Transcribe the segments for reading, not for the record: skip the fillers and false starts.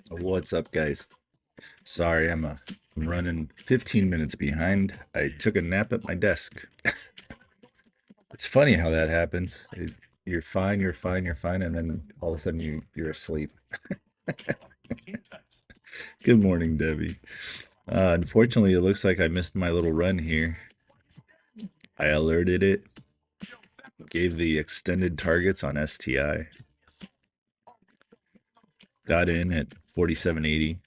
What's up, guys? Sorry, I'm running 15 minutes behind. I took a nap at my desk. It's funny how that happens. You're fine, you're fine, you're fine, and then all of a sudden you're asleep. Good morning, Debbie. Unfortunately, it looks like I missed my little run here. I alerted it, gave the extended targets on STI, got in at 47.80,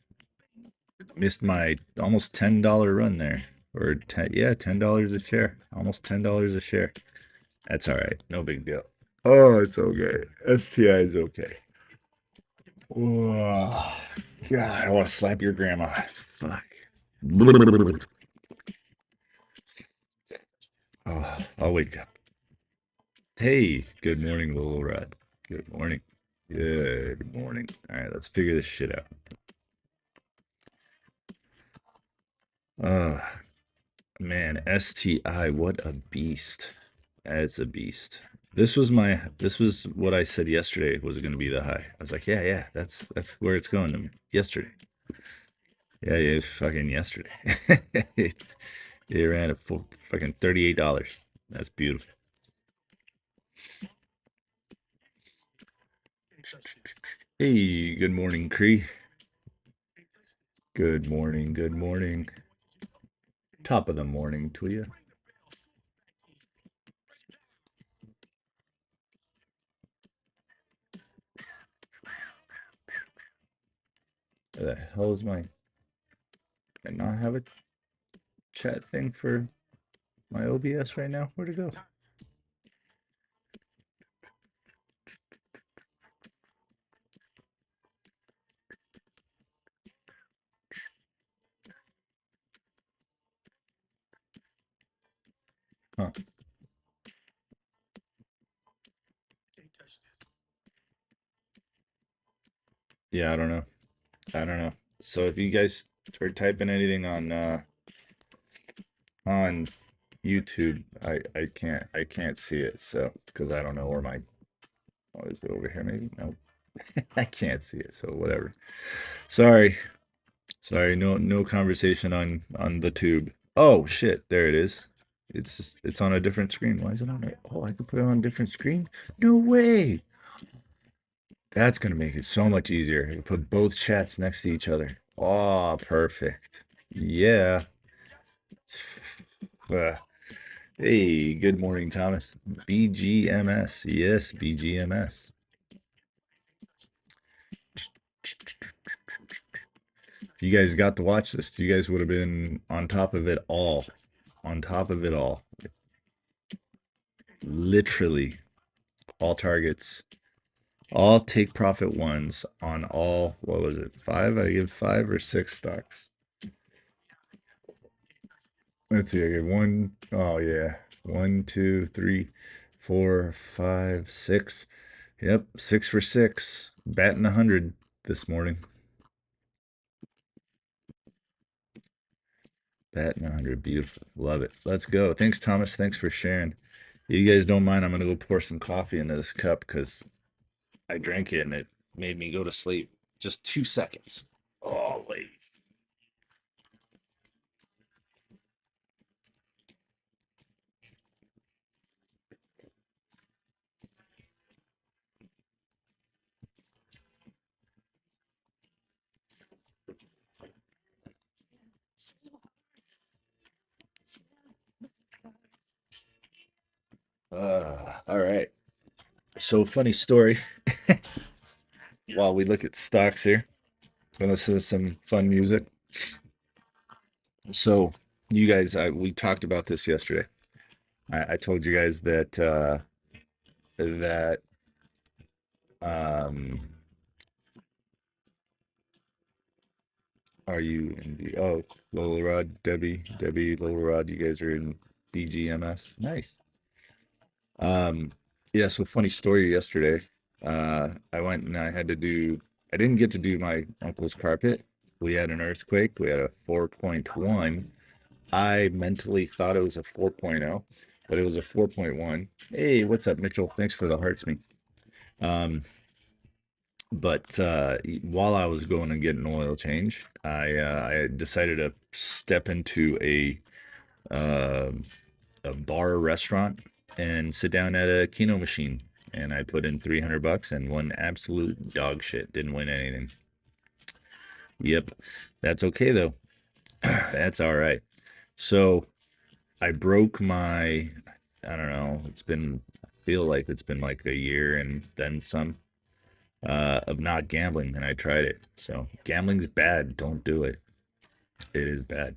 missed my almost $10 run there, or $10 a share, almost $10 a share. That's all right, no big deal. Oh, it's okay. STI is okay. Oh, God, I want to slap your grandma. Fuck. Oh, I'll wake up. Hey, good morning, Little Rod. Good morning. Good morning. All right, let's figure this shit out. Oh, man, STI, what a beast. That's a beast. This was what I said yesterday was going to be the high. I was like, yeah, that's where it's going to me yesterday. Yeah, fucking yesterday. It ran at fucking $38. That's beautiful. Hey, good morning, Cree. Good morning, good morning. Top of the morning to you. Where the hell is my... I not have a chat thing for my OBS right now? Where'd it go? Huh. Yeah, I don't know. I don't know. So if you guys are typing anything on YouTube, I can't see it, so because I don't know where my... Oh, is it over here maybe? No. I can't see it, so whatever. Sorry. Sorry, no conversation on the tube. Oh shit, there it is. It's on a different screen. Why is it on it? Oh, I could put it on a different screen? No way. That's gonna make it so much easier. I can put both chats next to each other. Oh, perfect. Yeah. Uh, hey, good morning, Thomas. BGMS. Yes, BGMS. If you guys got to watch this, you guys would have been on top of it all. On top of it all. Literally all targets, all take profit ones on all, what was it, five? I give 5 or 6 stocks. Let's see, I gave one. Oh, yeah. 1, 2, 3, 4, 5, 6. Yep, 6 for 6. Batting 100 this morning. Batting 100. Beautiful. Love it. Let's go. Thanks, Thomas. Thanks for sharing. You guys don't mind, I'm going to go pour some coffee into this cup because I drank it and it made me go to sleep. Just 2 seconds. Always. All right. So funny story. While we look at stocks here, and listen to some fun music. So you guys, we talked about this yesterday. I told you guys that that um are you in the Lola Rod, Debbie, Lola Rod, you guys are in BGMS. Nice. Yeah, so funny story yesterday. I went and I didn't get to do my uncle's carpet. We had an earthquake. We had a 4.1. I mentally thought it was a 4.0, but it was a 4.1. Hey, what's up, Mitchell? Thanks for the hearts, me. Um, But while I was going and getting an oil change, I decided to step into uh, a bar or restaurant and sit down at a keno machine. And I put in 300 bucks and won absolute dog shit. Didn't win anything. Yep. That's okay though. That's all right. So I broke my, I don't know, I feel like it's been like a year and then some of not gambling, and I tried it. So gambling's bad. Don't do it. It is bad.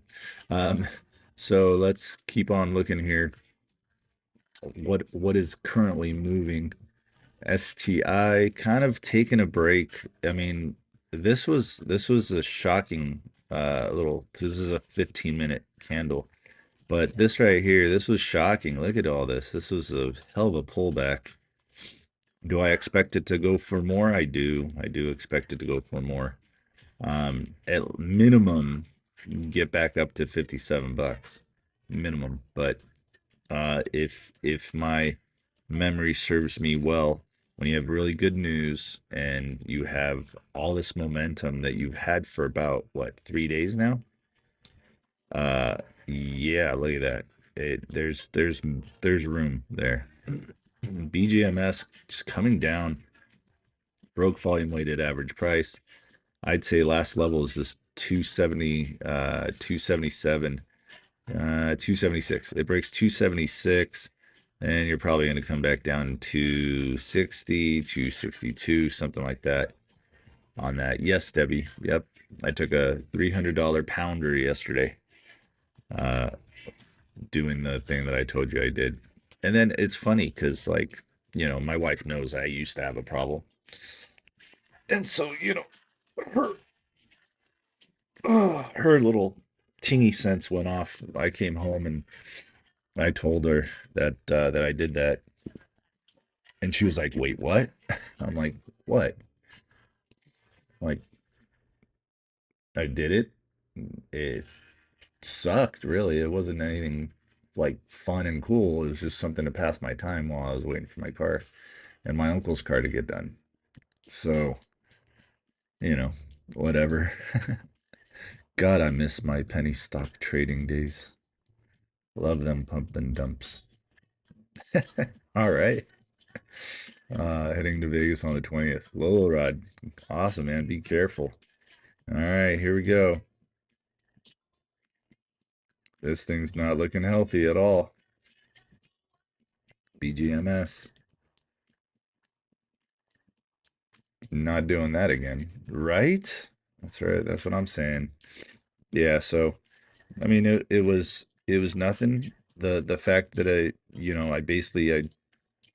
Um, so let's keep on looking here. What is currently moving? STI kind of taking a break. I mean, this was a shocking little. This is a 15-minute candle, but this right here, this was shocking. Look at all this. This was a hell of a pullback. Do I expect it to go for more? I do. I do expect it to go for more. At minimum, get back up to 57 bucks minimum. But if my memory serves me well, when you have really good news and you have all this momentum that you've had for about what 3 days now, uh, yeah, look at that. There's room there. BGMS just coming down, broke volume weighted average price. I'd say last level is this 270, 277, 276. It breaks 276, and you're probably going to come back down to 60, 262, something like that on that. Yes, Debbie. Yep. I took a $300 pounder yesterday, uh, doing the thing that I told you I did. And then it's funny because, like, my wife knows I used to have a problem. And so, her her little tingy sense went off. I came home and I told her that I did that, and she was like, "Wait, what?" I'm like, "What?" Like, I did it. It sucked, really. It wasn't anything like fun and cool. It was just something to pass my time while I was waiting for my car and my uncle's car to get done. So, you know, whatever. God, I miss my penny stock trading days. Love them pump and dumps. All right. Heading to Vegas on the 20th. Lolo Rod. Awesome, man. Be careful. All right, here we go. This thing's not looking healthy at all. BGMS. Not doing that again. Right? That's right. That's what I'm saying. Yeah, so I mean it was nothing. The fact that I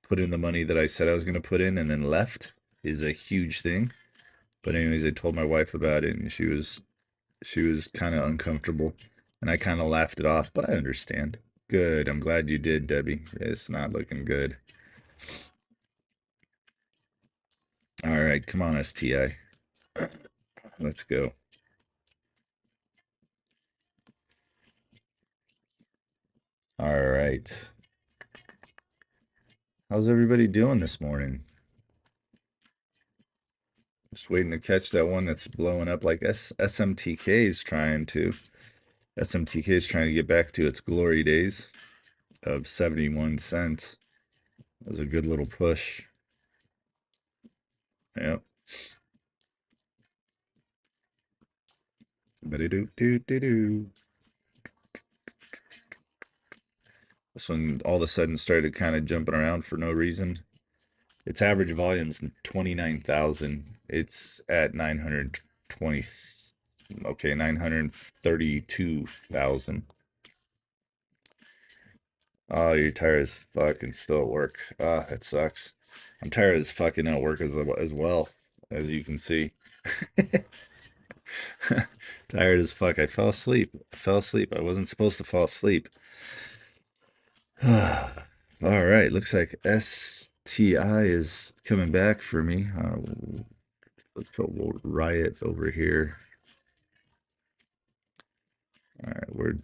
put in the money that I said I was gonna put in and then left is a huge thing. But anyways, I told my wife about it and she was kind of uncomfortable and I kind of laughed it off, but I understand. Good. I'm glad you did, Debbie. It's not looking good. All right, come on, STI. Let's go. All right. How's everybody doing this morning? Just waiting to catch that one that's blowing up like SMTK is trying to. SMTK is trying to get back to its glory days of 71 cents. That was a good little push. Yep. Ba-do-do-do-do-do. This one all of a sudden started kind of jumping around for no reason. Its average volume is 29,000. It's at 920. Okay, 932,000. Oh, you're tired as fuck and still at work. Ah, that sucks. I'm tired as fucking at work as well, as you can see. Tired as fuck. I fell asleep. I fell asleep. I wasn't supposed to fall asleep. All right, looks like STI is coming back for me. Let's put Riot over here. All right, where'd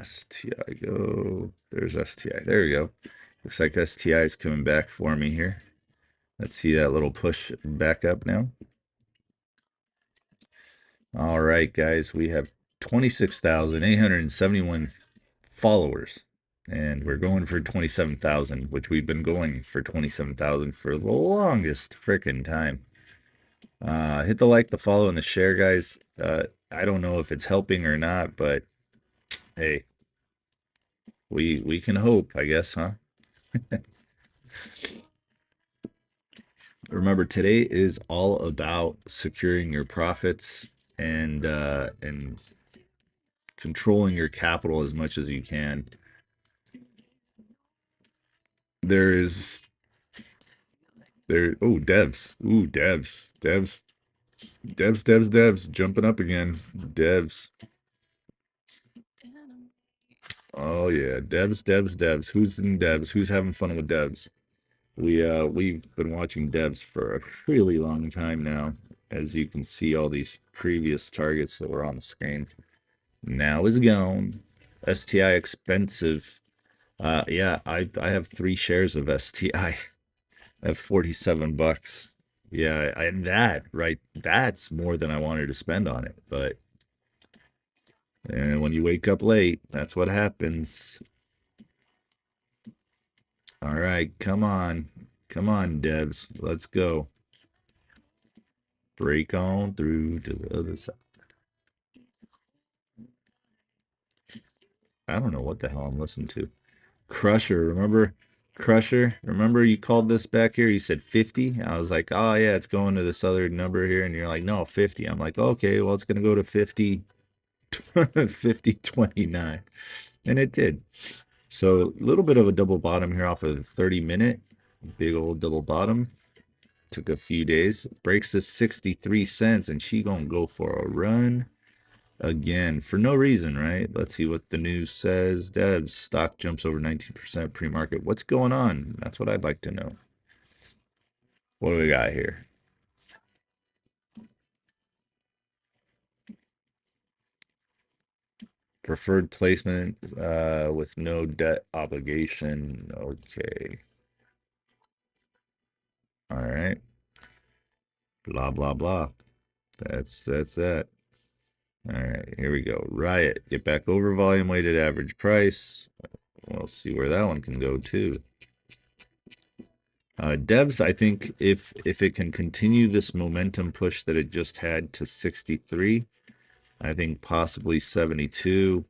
STI go? There's STI. There we go. Looks like STI is coming back for me here. Let's see that little push back up now. All right, guys, we have 26,871 followers, and we're going for 27,000, which we've been going for 27,000 for the longest freaking time. Hit the like, the follow, and the share, guys. I don't know if it's helping or not, but hey, we can hope, I guess, huh? Remember, today is all about securing your profits and controlling your capital as much as you can. There is there oh devs. Ooh, devs jumping up again. Devs. Oh yeah, devs. Who's in devs? Who's having fun with devs? We've been watching devs for a really long time now. As you can see, all these previous targets that were on the screen now is gone. STI expensive. Yeah, I have 3 shares of STI. I have 47 bucks. Yeah, and that right, that's more than I wanted to spend on it. But and when you wake up late, that's what happens. All right, come on, devs, let's go. Break on through to the other side. I don't know what the hell I'm listening to. Crusher, remember? Crusher, remember you called this back here? You said 50. I was like, oh yeah, it's going to this other number here, and you're like, no, 50. I'm like, okay, well, it's gonna go to 50, 50.29, and it did. So a little bit of a double bottom here off of the 30-minute, big old double bottom. Took a few days. Breaks to 63 cents, and she gonna go for a run again for no reason, right? Let's see what the news says. Devs stock jumps over 19% pre-market. What's going on? That's what I'd like to know. What do we got here? Preferred placement with no debt obligation. Okay. All right. Blah blah blah. That's that. All right, here we go. Riot. Get back over volume weighted average price. We'll see where that one can go too. Devs, I think if it can continue this momentum push that it just had to 63, I think possibly 72.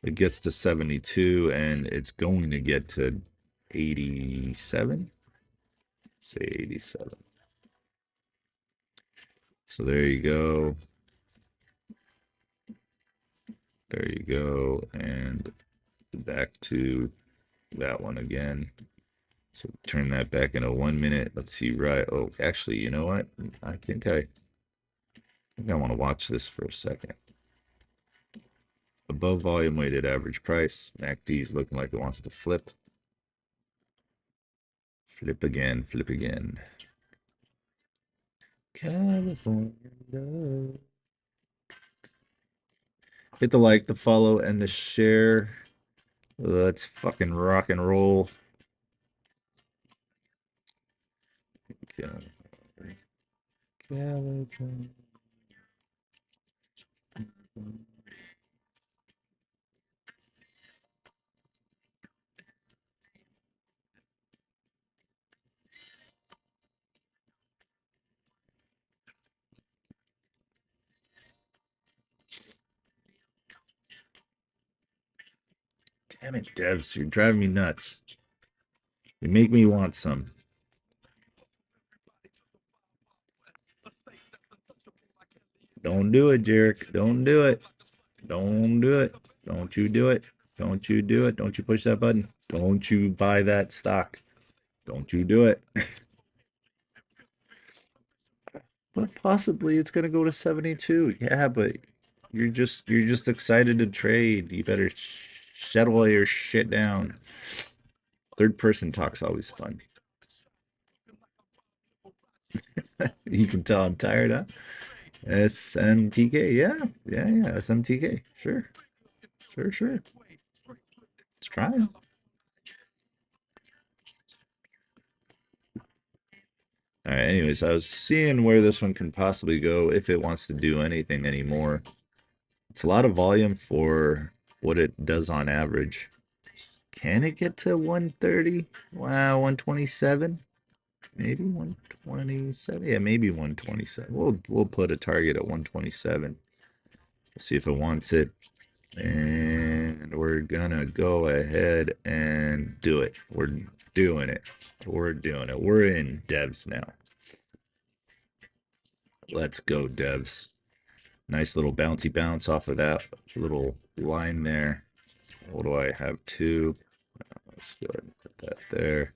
It gets to 72 and it's going to get to 87. Say 87. So there you go. There you go. And back to that one again. So turn that back into 1 minute. Let's see, right. Oh, actually, you know what? I think I want to watch this for a second. Above volume weighted average price. MACD is looking like it wants to flip. Flip again, flip again. California. Hit the like, the follow, and the share. Let's fucking rock and roll. California. Damn it, devs, you're driving me nuts. You make me want some. Don't do it, Jarek. Don't do it. Don't do it. Don't you do it. Don't you do it. Don't you push that button. Don't you buy that stock. Don't you do it. But possibly it's gonna go to 72. Yeah, but you're just excited to trade. You better shut all your shit down. Third person talk's always fun. You can tell I'm tired, huh? SMTK, yeah. Yeah, SMTK. Sure. Sure. Let's try it. All right, anyways, I was seeing where this one can possibly go if it wants to do anything anymore. It's a lot of volume for what it does on average. Can it get to 130? Wow, 127? Maybe 127. Yeah, maybe 127. We'll put a target at 127. See if it wants it. And we're gonna go ahead and do it. We're doing it. We're doing it. We're in devs now. Let's go, devs. Nice little bouncy bounce off of that little line there. What do I have? Two. Let's go ahead and put that there.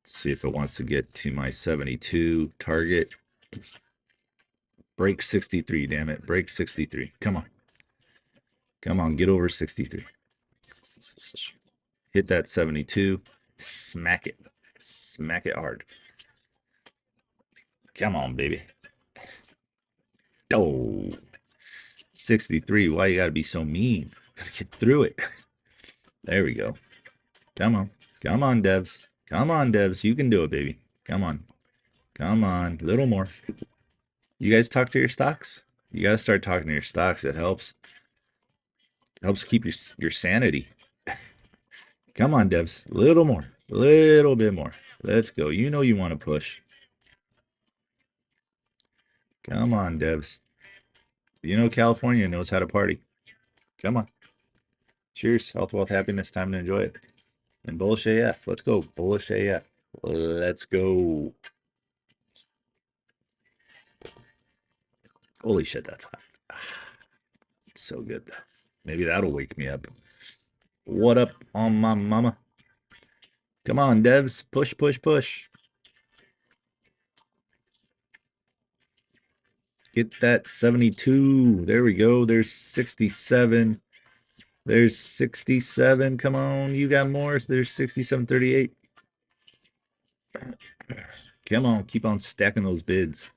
Let's see if it wants to get to my 72 target. Break 63, damn it. Break 63. Come on. Come on, get over 63. Hit that 72. Smack it. Smack it hard. Come on, baby. Oh, 63. Why you gotta be so mean? Gotta get through it. There we go. Come on. Come on, devs. Come on, devs. You can do it, baby. Come on. Come on. Little more. You guys talk to your stocks? You gotta start talking to your stocks. It helps. It helps keep your sanity. Come on, devs. Little more. Little bit more. Let's go. You know you want to push. Come on, devs. You know California knows how to party. Come on. Cheers. Health, wealth, happiness. Time to enjoy it. And bullish AF. Let's go. Bullish AF. Let's go. Holy shit, that's hot. It's so good. Maybe that'll wake me up. What up on my mama? Come on, devs. Push, push, push. Get that 72. There we go. There's 67. There's 67. Come on. You got more. There's 67.38. Come on. Keep on stacking those bids.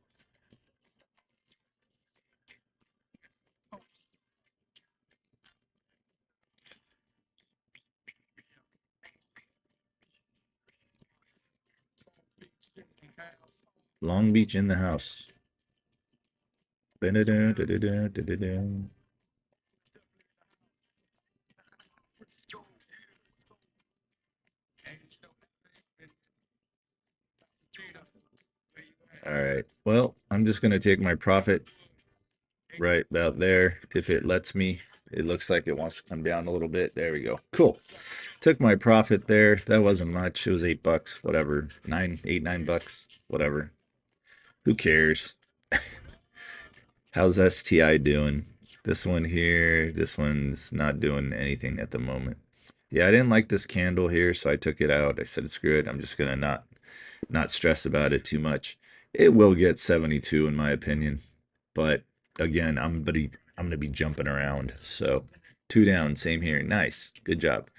Long Beach in the house. All right. Well, I'm just going to take my profit right about there. If it lets me, it looks like it wants to come down a little bit. There we go. Cool. Took my profit there. That wasn't much. It was $8, whatever. 9 bucks, whatever. Who cares? How's STI doing? This one here, this one's not doing anything at the moment. Yeah, I didn't like this candle here, so I took it out. I said, screw it. I'm just gonna not stress about it too much. It will get 72 in my opinion, but again, I'm gonna be jumping around. So 2 down, same here. Nice, good job.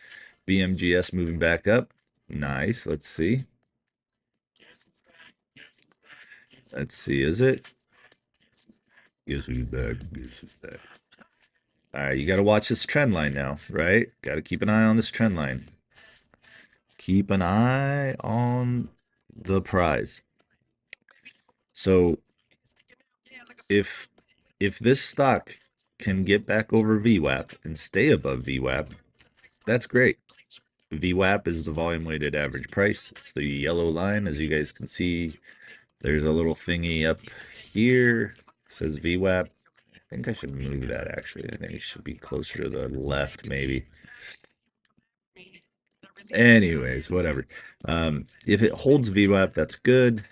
BMGS moving back up. Nice. Let's see. Let's see. Is it? Guess who's back? Guess who's back? All right, you got to watch this trend line now, right? Got to keep an eye on this trend line. Keep an eye on the prize. So if this stock can get back over VWAP and stay above VWAP, that's great. VWAP is the volume weighted average price. It's the yellow line, as you guys can see. There's a little thingy up here. It says VWAP. I think I should move that actually. I think it should be closer to the left, maybe. Anyways, whatever. If it holds VWAP, that's good,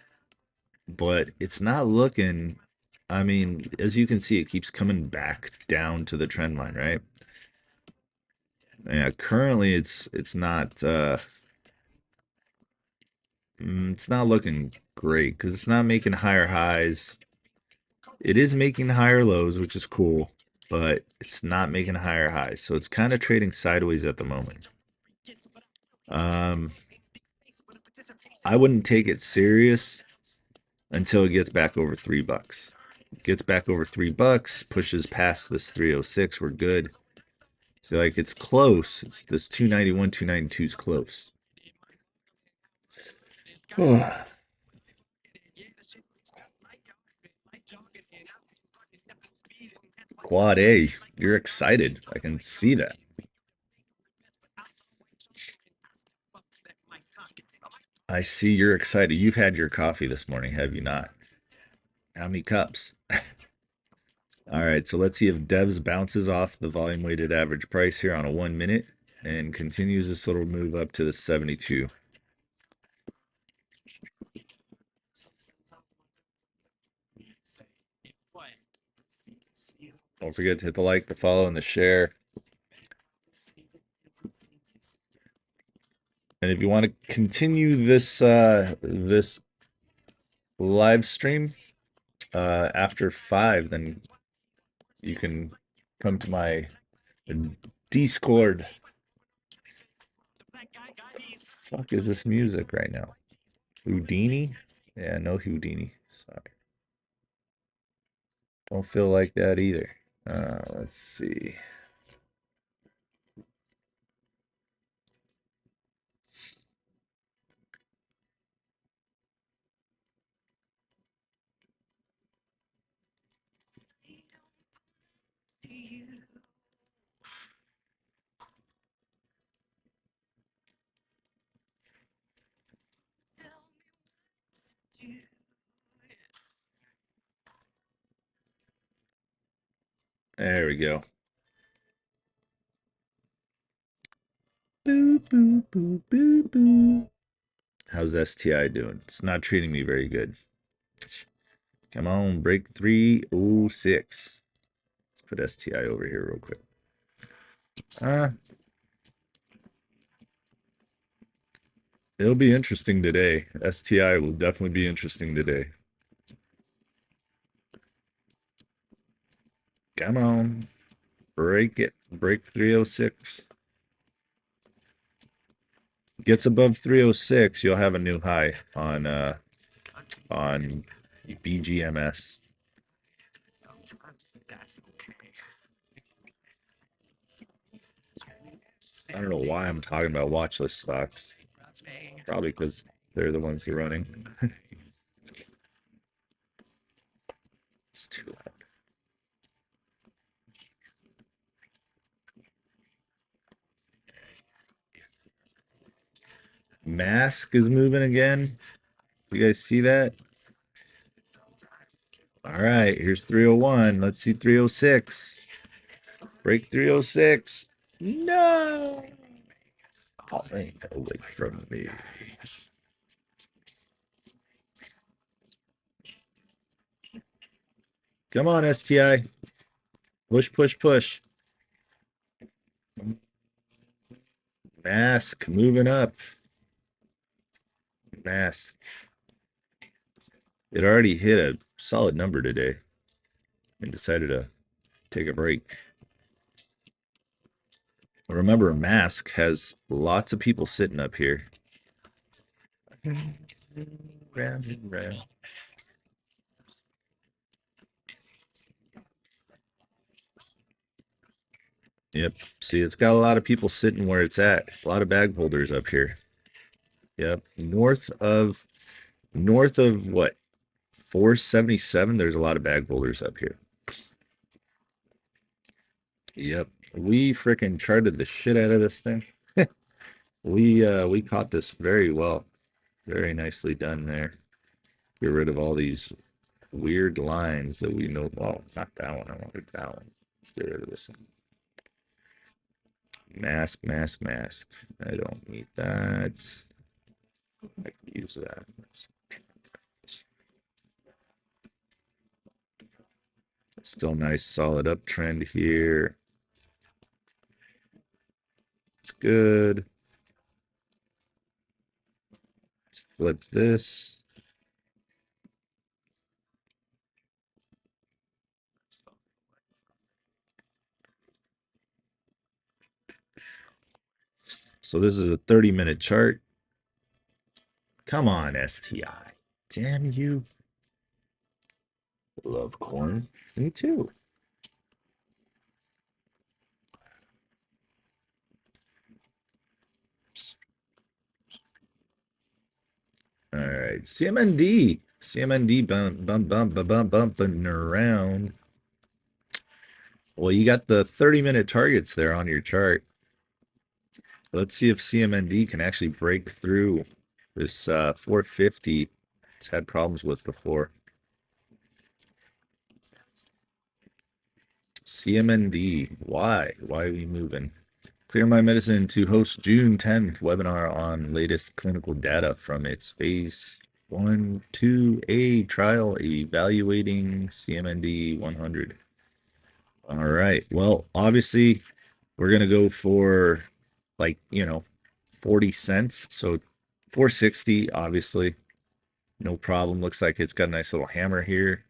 but it's not looking. I mean, as you can see, it keeps coming back down to the trend line, right? Yeah, currently it's not looking great because it's not making higher highs. It is making higher lows, which is cool, but it's not making higher highs. So it's kind of trading sideways at the moment. I wouldn't take it serious until it gets back over $3. Gets back over $3, pushes past this 306, we're good. So like it's close. It's this 291, 292 is close. Quad A, you're excited. I can see that. I see you're excited. You've had your coffee this morning, have you not? How many cups? All right, so let's see if Devs bounces off the volume weighted average price here on a 1 minute and continues this little move up to the 72. Don't forget to hit the like, the follow, and the share. And if you want to continue this this live stream after 5, then you can come to my Discord. Fuck is this music right now? Houdini? Yeah, no Houdini. Sorry. Don't feel like that either. Let's see. There we go. Boo, boo, boo, boo, boo. How's STI doing? It's not treating me very good. Come on, break 306. Let's put STI over here real quick. It'll be interesting today. STI will definitely be interesting today. Come on. Break it. Break 306. Gets above 306, you'll have a new high on BGMS. I don't know why I'm talking about watch list stocks. Probably because they're the ones you're running. It's too loud. Mask is moving again. You guys see that? All right, here's 301. Let's see 306. Break 306. No. Falling away from me. Come on, STI. Push, push, push. Mask moving up. Mask. It already hit a solid number today and decided to take a break. Remember, Mask has lots of people sitting up here. Round and round. Yep. See, it's got a lot of people sitting where it's at. A lot of bag holders up here. Yep. North of what? 477. There's a lot of bag holders up here. Yep. We freaking charted the shit out of this thing. We caught this very well. Very nicely done there. Get rid of all these weird lines that we know. Oh, not that one. I wanted that one. Let's get rid of this one. Mask, mask, mask. I don't need that. I can use that. Still nice solid uptrend here. It's good. Let's flip this. So this is a 30-minute chart. Come on, STI. Damn you. Love corn. Me too. All right. CMND. CMND bumping around. Well, you got the 30-minute targets there on your chart. Let's see if CMND can actually break through this 450 it's had problems with before. CMND, why? Why are we moving? Clear My Medicine to host June 10th webinar on latest clinical data from its phase 1/2A trial evaluating CMND 100. All right. Well, obviously, we're going to go for like, 40 cents. So 460, obviously, no problem. Looks like it's got a nice little hammer here.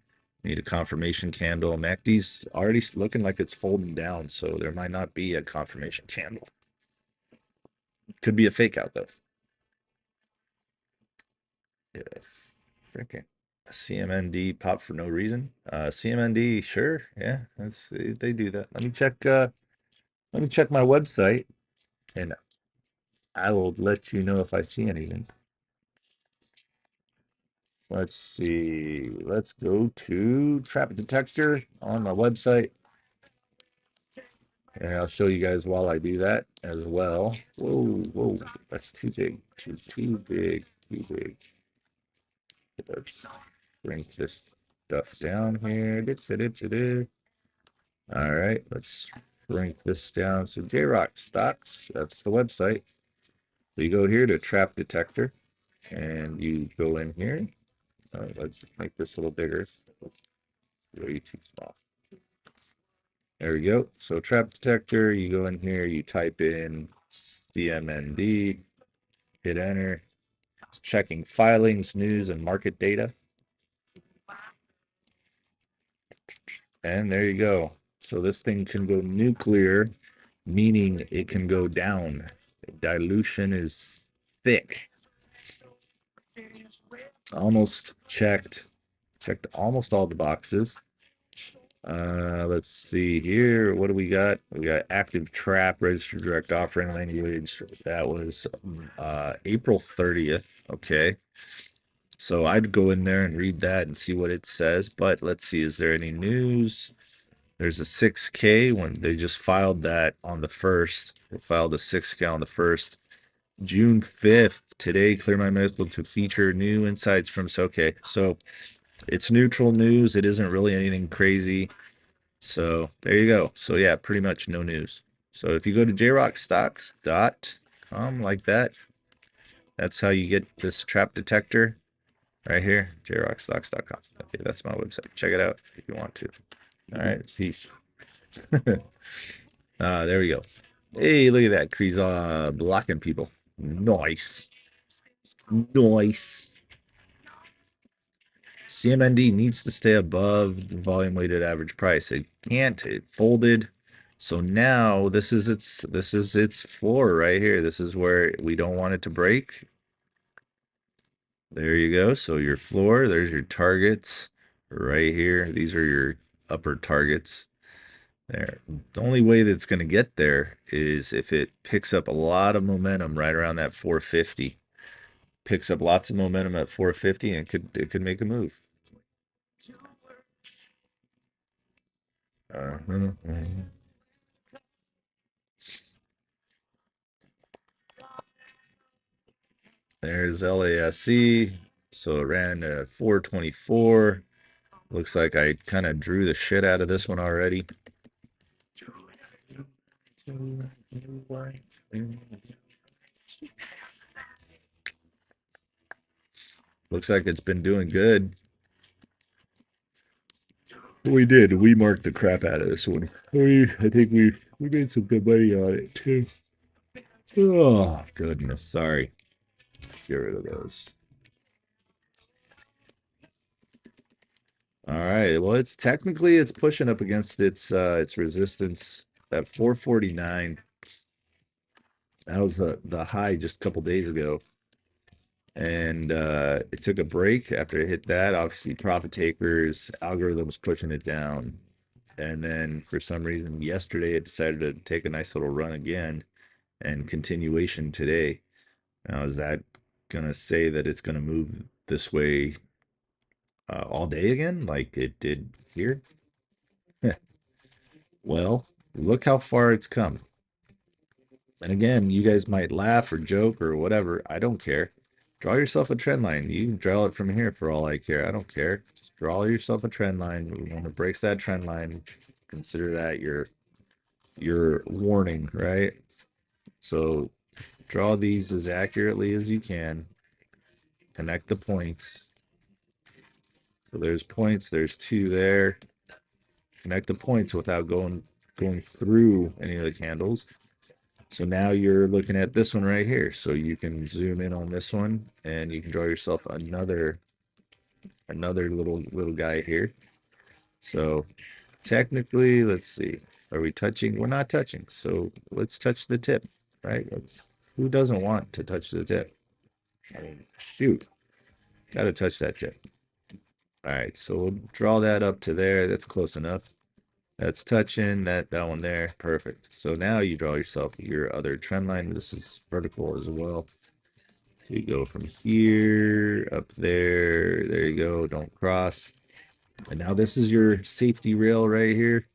Need a confirmation candle. MACD's already looking like it's folding down, so there might not be a confirmation candle. Could be a fake out though. Yes. Freaking CMND pop for no reason. CMND, sure, yeah, they do that. Let me check my website, and I will let you know if I see anything. Let's see. Let's go to trap detector on my website. And I'll show you guys while I do that as well. Whoa, whoa, that's too big, too big, too big. Let's bring this stuff down here. All right, let's shrink this down. So Jrockstocks, that's the website. So you go here to trap detector, and you go in here. Let's make this a little bigger. It's way too small. There we go. So trap detector, you go in here, you type in CMND, hit enter. It's checking filings, news, and market data. And there you go. So this thing can go nuclear, meaning it can go down. Dilution is thick. Almost checked almost all the boxes. Let's see here. What do we got? We got active trap, registered direct offering language. That was April 30th. Okay. So I'd go in there and read that and see what it says. But let's see, is there any news? There's a 6K when they just filed that on the 1st. They filed a 6K on the 1st. June 5th, today, Clear My Medical to feature new insights from SOK. So it's neutral news. It isn't really anything crazy. So there you go. So yeah, pretty much no news. So if you go to jrockstocks.com like that, that's how you get this trap detector right here, jrockstocks.com. Okay, that's my website. Check it out if you want to. All right, peace. There we go. Hey, look at that. Cree's blocking people. Nice. Nice. CMND needs to stay above the volume weighted average price. It can't. It folded. So now this is its floor right here. This is where we don't want it to break. There you go. So your floor, there's your targets right here. These are your upper targets. There. The only way that's going to get there is if it picks up a lot of momentum right around that 450. Picks up lots of momentum at 450 and it could make a move. There's LASC. So it ran 424. Looks like I kind of drew the shit out of this one already. Looks like it's been doing good. We did. We marked the crap out of this one. I think we made some good money on it too. Oh goodness, sorry. Let's get rid of those. All right. Well, it's technically it's pushing up against its resistance at 449. That was the high just a couple days ago. And it took a break after it hit that. Obviously, profit takers, algorithms pushing it down. And then for some reason yesterday it decided to take a nice little run again and continuation today. Now, is that gonna say that it's gonna move this way all day again, like it did here? Well, look how far it's come. And again, you guys might laugh or joke or whatever. I don't care. Draw yourself a trend line. You can draw it from here for all I care. I don't care. Just draw yourself a trend line. When it breaks that trend line, consider that your warning, right? So draw these as accurately as you can. Connect the points. So there's points. There's two there. Connect the points without going through any of the candles. So now you're looking at this one right here. So you can zoom in on this one and you can draw yourself another little guy here. So technically, let's see. Are we touching? We're not touching. So let's touch the tip, right? Who doesn't want to touch the tip? I mean, shoot. Gotta touch that tip. All right, so we'll draw that up to there. That's close enough. That's touching that one there. Perfect. So now you draw yourself your other trend line. This is vertical as well. So you go from here up there. There you go. Don't cross. And now this is your safety rail right here.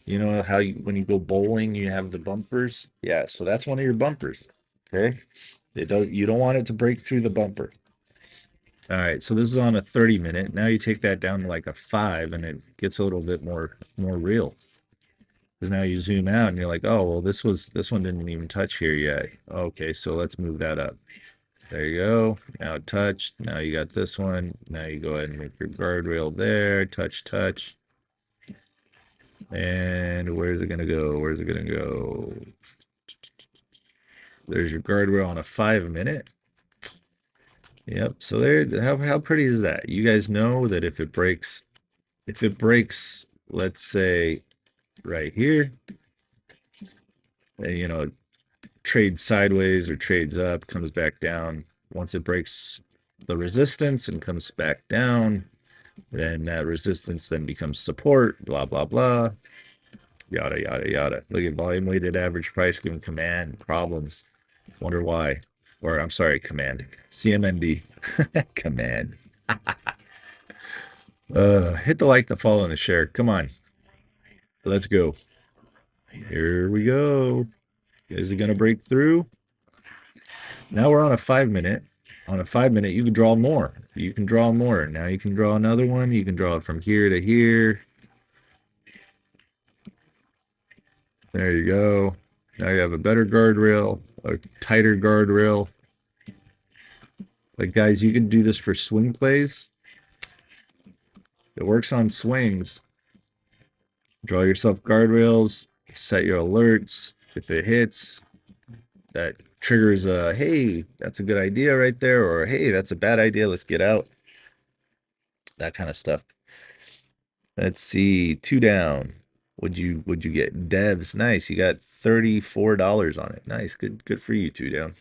You know how when you go bowling, you have the bumpers? Yeah, so that's one of your bumpers. Okay. You don't want it to break through the bumper. All right, so this is on a 30-minute. Now you take that down to like a 5 and it gets a little bit more real. Because now you zoom out and you're like, oh, well, this one didn't even touch here yet. Okay, so let's move that up. There you go. Now it touched. Now you got this one. Now you go ahead and make your guardrail there. Touch, touch. And where's it gonna go? Where's it gonna go? There's your guardrail on a 5-minute. Yep. So there, how pretty is that? You guys know that if it breaks, let's say right here, and trades sideways or trades up, comes back down. Once it breaks the resistance and comes back down, then that resistance then becomes support, blah, blah, blah, yada, yada, yada. Look at volume weighted average price given command problems. Wonder why. Or I'm sorry, command. CMND. Command. Hit the like, the follow, and the share. Come on. Let's go. Here we go. Is it going to break through? Now we're on a 5-minute. On a 5-minute, you can draw more. You can draw more. Now you can draw another one. You can draw it from here to here. There you go. Now you have a better guardrail, a tighter guardrail. Like, guys, you can do this for swing plays. It works on swings. Draw yourself guardrails, set your alerts. If it hits, that triggers a, hey, that's a good idea right there, or hey, that's a bad idea, let's get out. That kind of stuff. Let's see, 2 down. Would you get devs? Nice. You got $34 on it. Nice. Good for you, 2 down.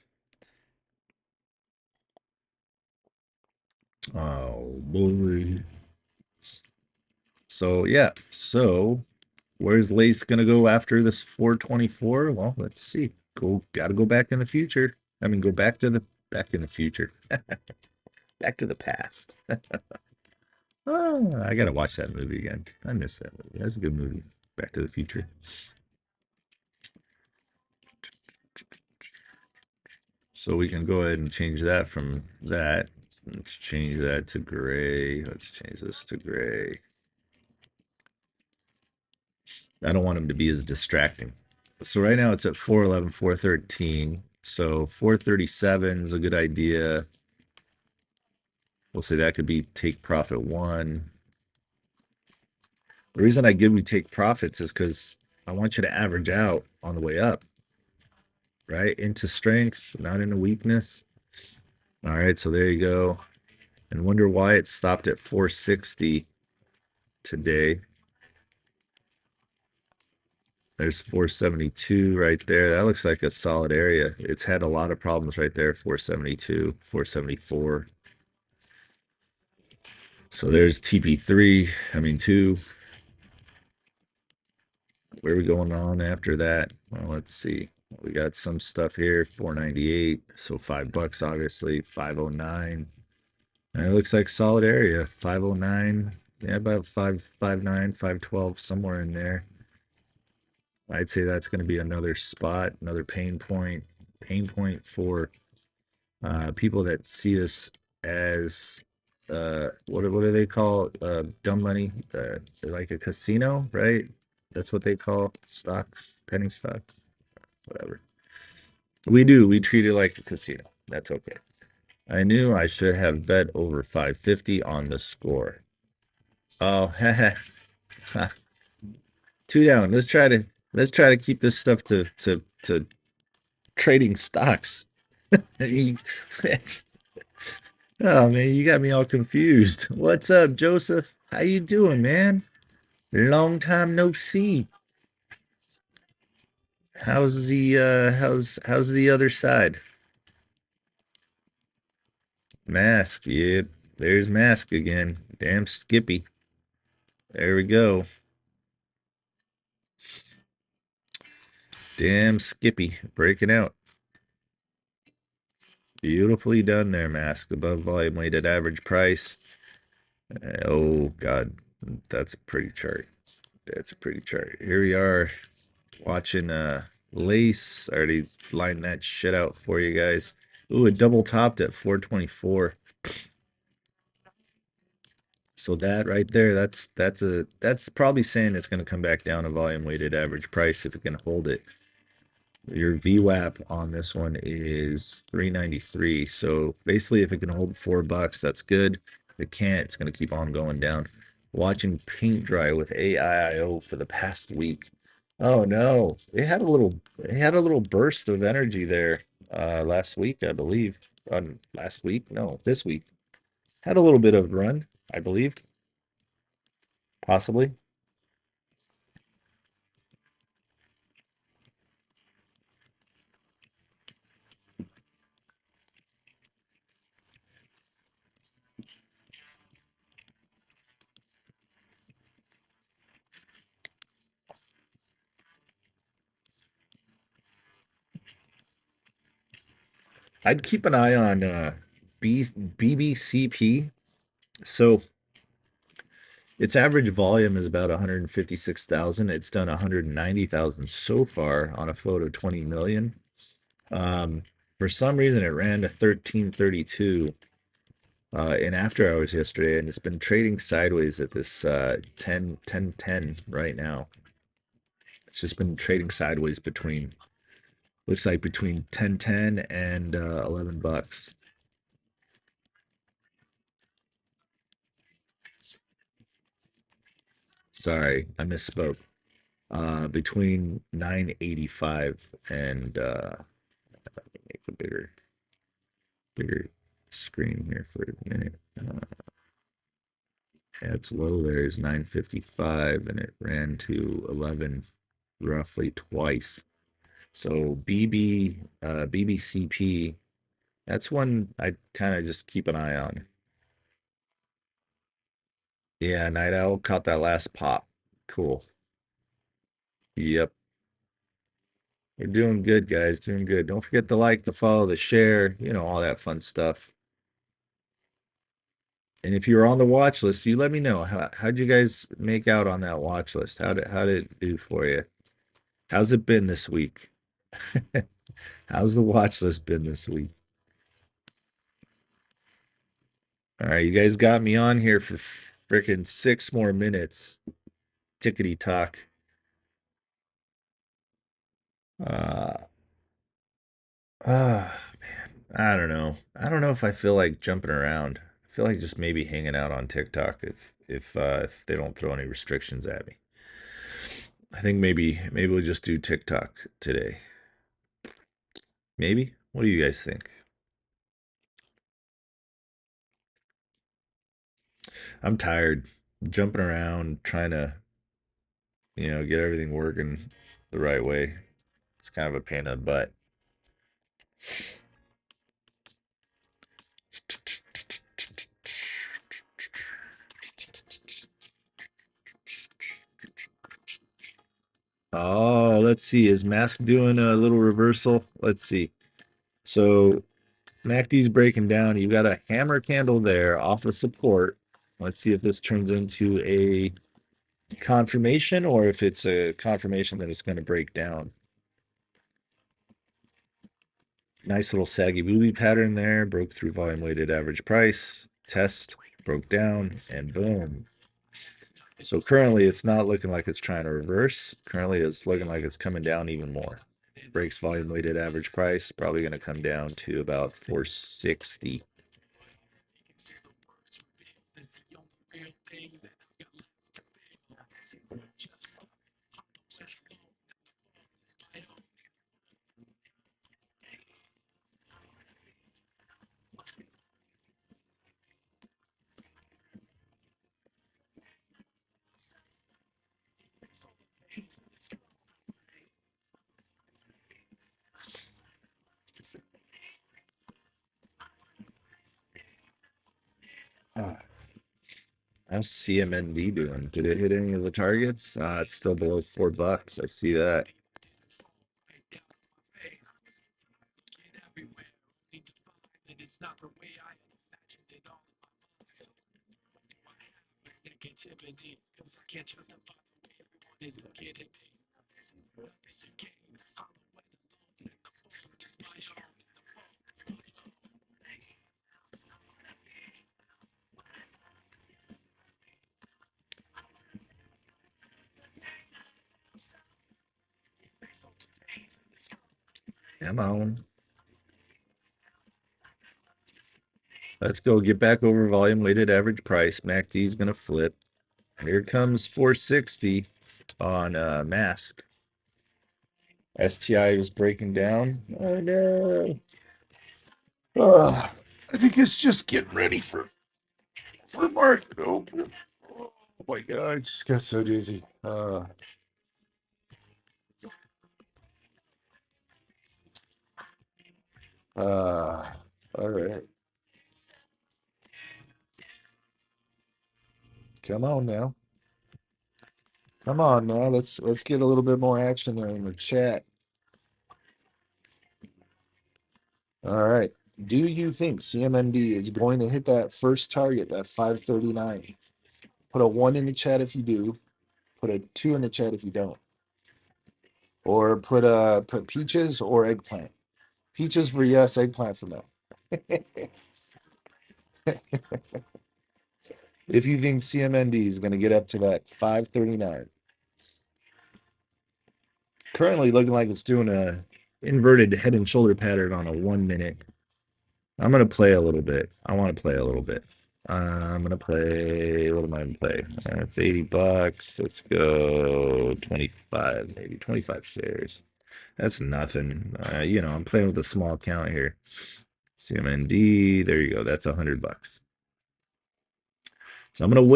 Oh boy. So yeah. So where's Lace gonna go after this 424? Well, let's see. Gotta go back in the future. I mean, go back in the future. Back to the past. Oh, I gotta watch that movie again. I missed that movie. That's a good movie. Back to the Future. So we can go ahead and change that from that. Let's change that to gray. Let's change this to gray. I don't want them to be as distracting. So right now it's at 411, 413. So 437 is a good idea. We'll say that could be take profit 1. The reason I give you take profits is because I want you to average out on the way up, right? Into strength, not into weakness. All right, so there you go. And wonder why it stopped at 460 today. There's 472 right there. That looks like a solid area. It's had a lot of problems right there. 472, 474. So there's TP3. I mean, 2. Where are we going on after that? Well, let's see. We got some stuff here. 498. So $5, obviously. 509. And it looks like solid area. 509. Yeah, about 559, 512, somewhere in there. I'd say that's going to be another spot, another pain point for people that see this as what do they call dumb money? Like a casino, right? That's what they call stocks, penny stocks, whatever. We treat it like a casino. That's okay. I knew I should have bet over 550 on the score. Oh, two down. Let's try to keep this stuff to trading stocks. Oh man, you got me all confused. What's up, Joseph? How you doing, man? Long time no see. How's the other side? Mask, yep. There's Mask again. Damn Skippy. There we go. Damn Skippy breaking out. Beautifully done there, Mask. Above volume weighted average price. Oh God, that's a pretty chart. That's a pretty chart. Here we are watching Lace. I already lined that shit out for you guys. Ooh, it double topped at 424. So that right there, that's probably saying it's going to come back down to volume weighted average price if it can hold it. Your VWAP on this one is 393. So basically, if it can hold $4, that's good. If it can't, it's going to keep on going down. Watching paint dry with AIIO for the past week. Oh no, it had a little burst of energy there last week, I believe. Last week? No, this week. Had a little bit of run, I believe, possibly. I'd keep an eye on BBCP. So its average volume is about 156,000. It's done 190,000 so far on a float of 20 million. For some reason, it ran to 1332 in after hours yesterday, and it's been trading sideways at this 10 right now. It's just been trading sideways between, looks like between 10 and $11. Sorry, I misspoke. Between 985 and make a bigger screen here for a minute. Yeah, its low there is 955 and it ran to 11 roughly twice. So BBCP, that's one I kind of just keep an eye on. Yeah, Night Owl caught that last pop. Cool. Yep. We're doing good, guys. Doing good. Don't forget to like, the follow, the share, all that fun stuff. And if you're on the watch list, you let me know. How'd you guys make out on that watch list? How did it do for you? How's it been this week? How's the watch list been this week? All right, you guys got me on here for freaking 6 more minutes. Tickety talk. Uh man, I don't know. I don't know if I feel like jumping around. I feel like just maybe hanging out on TikTok if they don't throw any restrictions at me. I think maybe we'll just do TikTok today. Maybe. What do you guys think? I'm tired jumping around trying to, get everything working the right way. It's kind of a pain in the butt. Oh, let's see. Is Mask doing a little reversal? Let's see. So MACD's breaking down. You've got a hammer candle there off of support. Let's see if this turns into a confirmation or if it's a confirmation that it's going to break down. Nice little saggy booby pattern there. Broke through volume weighted average price. Test, broke down, and boom. So currently it's not looking like it's trying to reverse. Currently it's looking like it's coming down even more. Breaks volume weighted average price. Probably going to come down to about 460. How's CMND doing? Did it hit any of the targets? It's still below $4. I see that. Come on. Let's go get back over volume weighted average price. MACD is going to flip. Here comes 460 on mask. STI is breaking down. Oh no. I think it's just getting ready for market open. Oh my god, I just got so dizzy. All right. Come on now. Come on now. Let's get a little bit more action there in the chat. All right. Do you think CMND is going to hit that first target, that 539? Put a 1 in the chat if you do. Put a 2 in the chat if you don't. Or put peaches or eggplant. Peaches for yes, eggplant for no. If you think CMND is going to get up to that 539. Currently looking like it's doing a inverted head and shoulder pattern on a 1 minute. I'm going to play a little bit. I want to play a little bit. I'm going to play, what am I going to play? It's $80. Let's go 25, maybe 25 shares. That's nothing. I'm playing with a small count here. CMND, there you go. That's $100. So I'm going to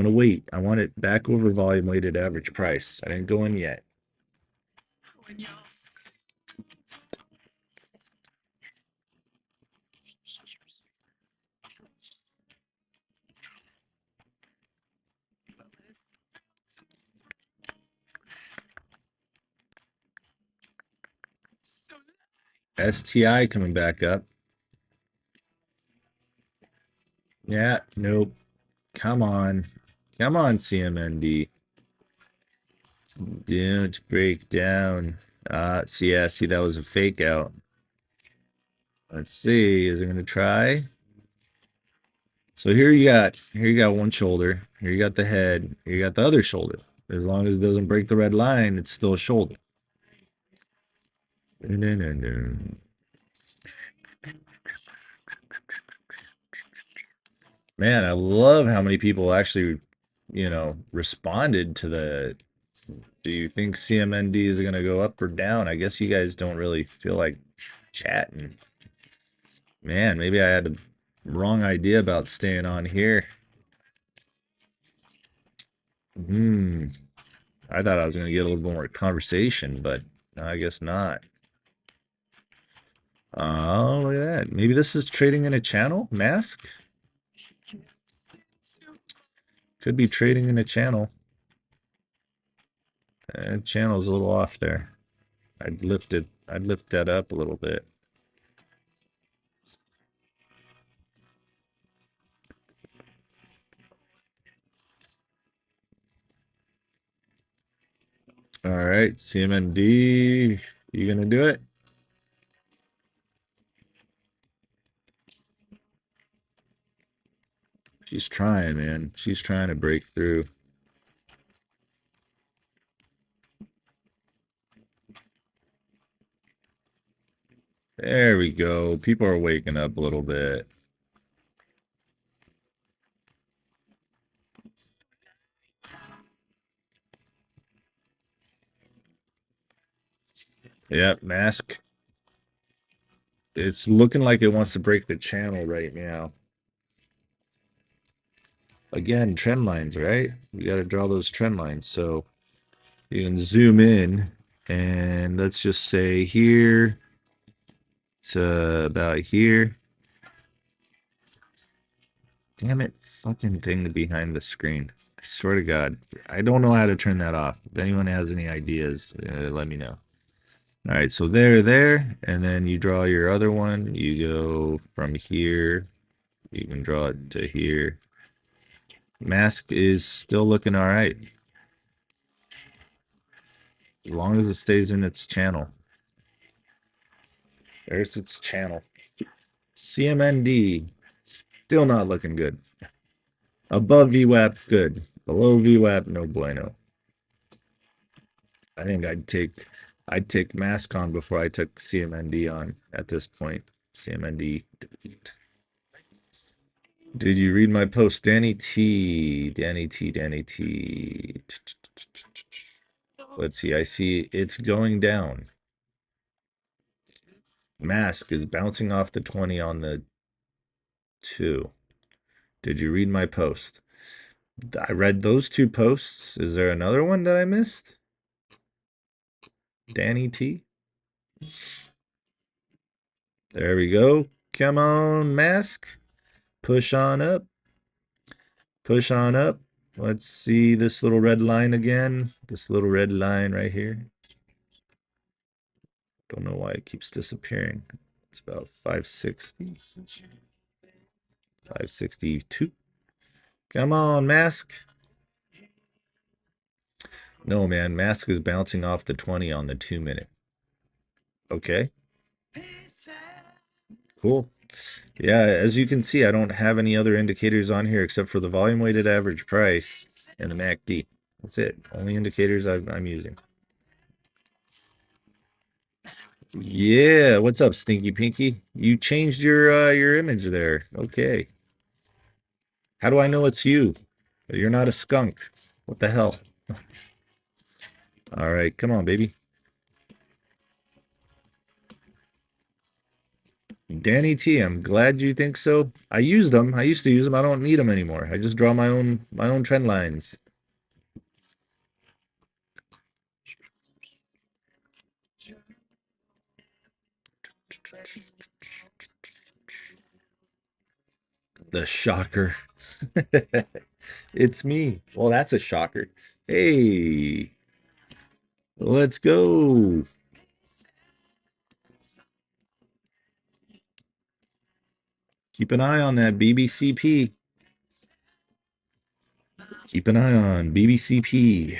wait. I want it back over volume weighted average price. I didn't go in yet. STI coming back up. Yeah, nope. Come on. Come on, CMND. Don't break down. See, that was a fake out. Let's see. Is it gonna try? So here you got one shoulder. Here you got the head. Here you got the other shoulder. As long as it doesn't break the red line, it's still a shoulder. Man, I love how many people actually, responded to the. Do you think CMND is going to go up or down? I guess you guys don't really feel like chatting. Man, maybe I had the wrong idea about staying on here. I thought I was going to get a little bit more conversation, but I guess not. Oh, look at that. Maybe this is trading in a channel? Mask? Could be trading in a channel. Channel's a little off there. I'd lift that up a little bit. All right, CMND, you gonna do it? She's trying, man. She's trying to break through. There we go. People are waking up a little bit. Yep, mask. It's looking like it wants to break the channel right now. Again, trend lines, right? We got to draw those trend lines. So you can zoom in and let's just say here to about here. Damn it, fucking thing behind the screen. I swear to God, I don't know how to turn that off. If anyone has any ideas, let me know. All right, so there, and then you draw your other one. You go from here. You can draw it to here. Mask is still looking all right. As long as it stays in its channel. There's its channel. CMND, still not looking good. Above VWAP, good. Below VWAP, no bueno. I think I'd take mask on before I took CMND on at this point. CMND delete. Did you read my post, Danny T? Danny T, Danny T. Let's see. I see it's going down. Mask is bouncing off the 20 on the 2. Did you read my post? I read those 2 posts. Is there another one that I missed? Danny T? There we go. Come on, mask. Push on up. Push on up. Let's see this little red line again. This little red line right here. Don't know why it keeps disappearing. It's about 560. 562. Come on, mask. No, man. Mask is bouncing off the 20 on the 2-minute. Okay. Cool. Yeah, as you can see, I don't have any other indicators on here except for the volume weighted average price and the MACD. That's it. Only indicators I'm using. Yeah, what's up, Stinky Pinky? You changed your image there. Okay. How do I know it's you? You're not a skunk. What the hell? All right, come on, baby. Danny T, I'm glad you think so. I used them. I used to use them. I don't need them anymore. I just draw my own trend lines. The shocker. It's me. Well, that's a shocker. Hey, let's go. Keep an eye on that BBCP. Keep an eye on BBCP.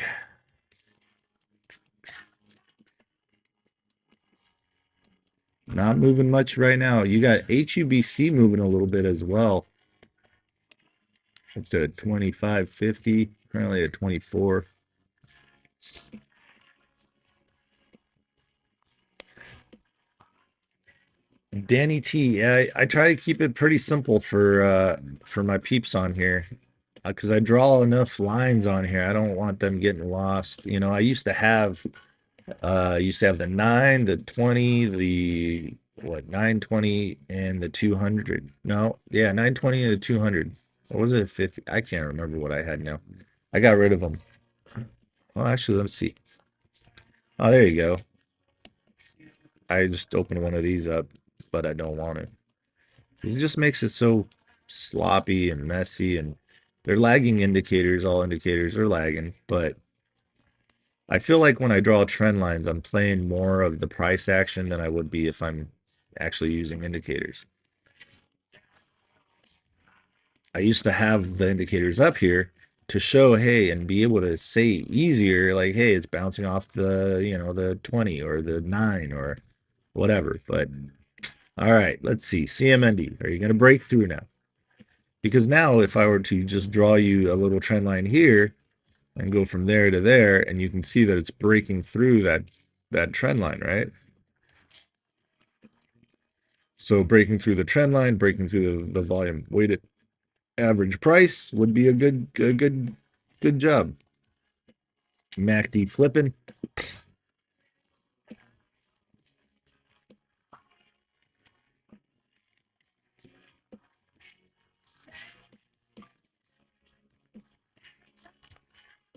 Not moving much right now. You got HUBC moving a little bit as well. Up to 25.50, currently at 24. Danny T, I try to keep it pretty simple for my peeps on here. Because I draw enough lines on here. I don't want them getting lost. You know, I used to have the 9, the 20, the what 920 and the 200. No, yeah, 920 and the 200. What was it? 50? I can't remember what I had now. I got rid of them. Well, actually, let's see. Oh, there you go. I just opened one of these up, but I don't want it. It just makes it so sloppy and messy, and they're lagging indicators. All indicators are lagging, but I feel like when I draw trend lines, I'm playing more of the price action than I would be if I'm actually using indicators. I used to have the indicators up here, to show, hey, and be able to say easier, like, hey, it's bouncing off the, the 20 or the 9 or whatever. But all right, let's see. CMND, are you going to break through now? Because now if I were to just draw you a little trend line here and go from there to there, and you can see that it's breaking through that trend line, right? So breaking through the trend line, breaking through the volume weighted average price would be a good job. MACD flipping.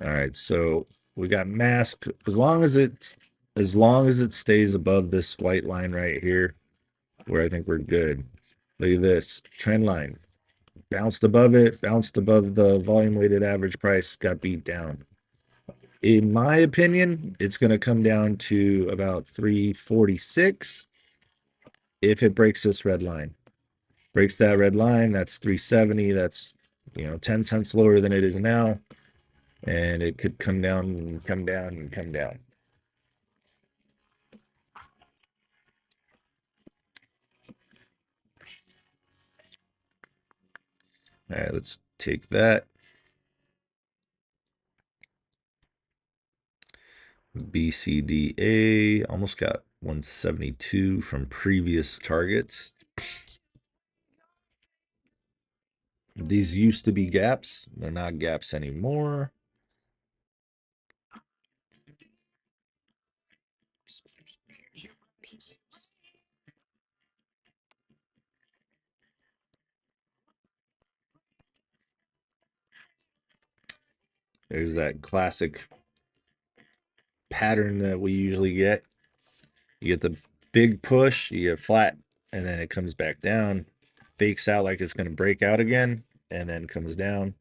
All right, so we got mask. As long as it stays above this white line right here, where I think we're good. Look at this trend line. Bounced above it, bounced above the volume weighted average price, got beat down. In my opinion, it's going to come down to about 346 if it breaks this red line. Breaks that red line, that's 370. That's 10 cents lower than it is now. And it could come down and come down and come down. All right, let's take that. BCDA almost got 172 from previous targets. These used to be gaps. They're not gaps anymore. There's that classic pattern that we usually get. You get the big push, you get flat, and then it comes back down, fakes out like it's going to break out again, and then comes down,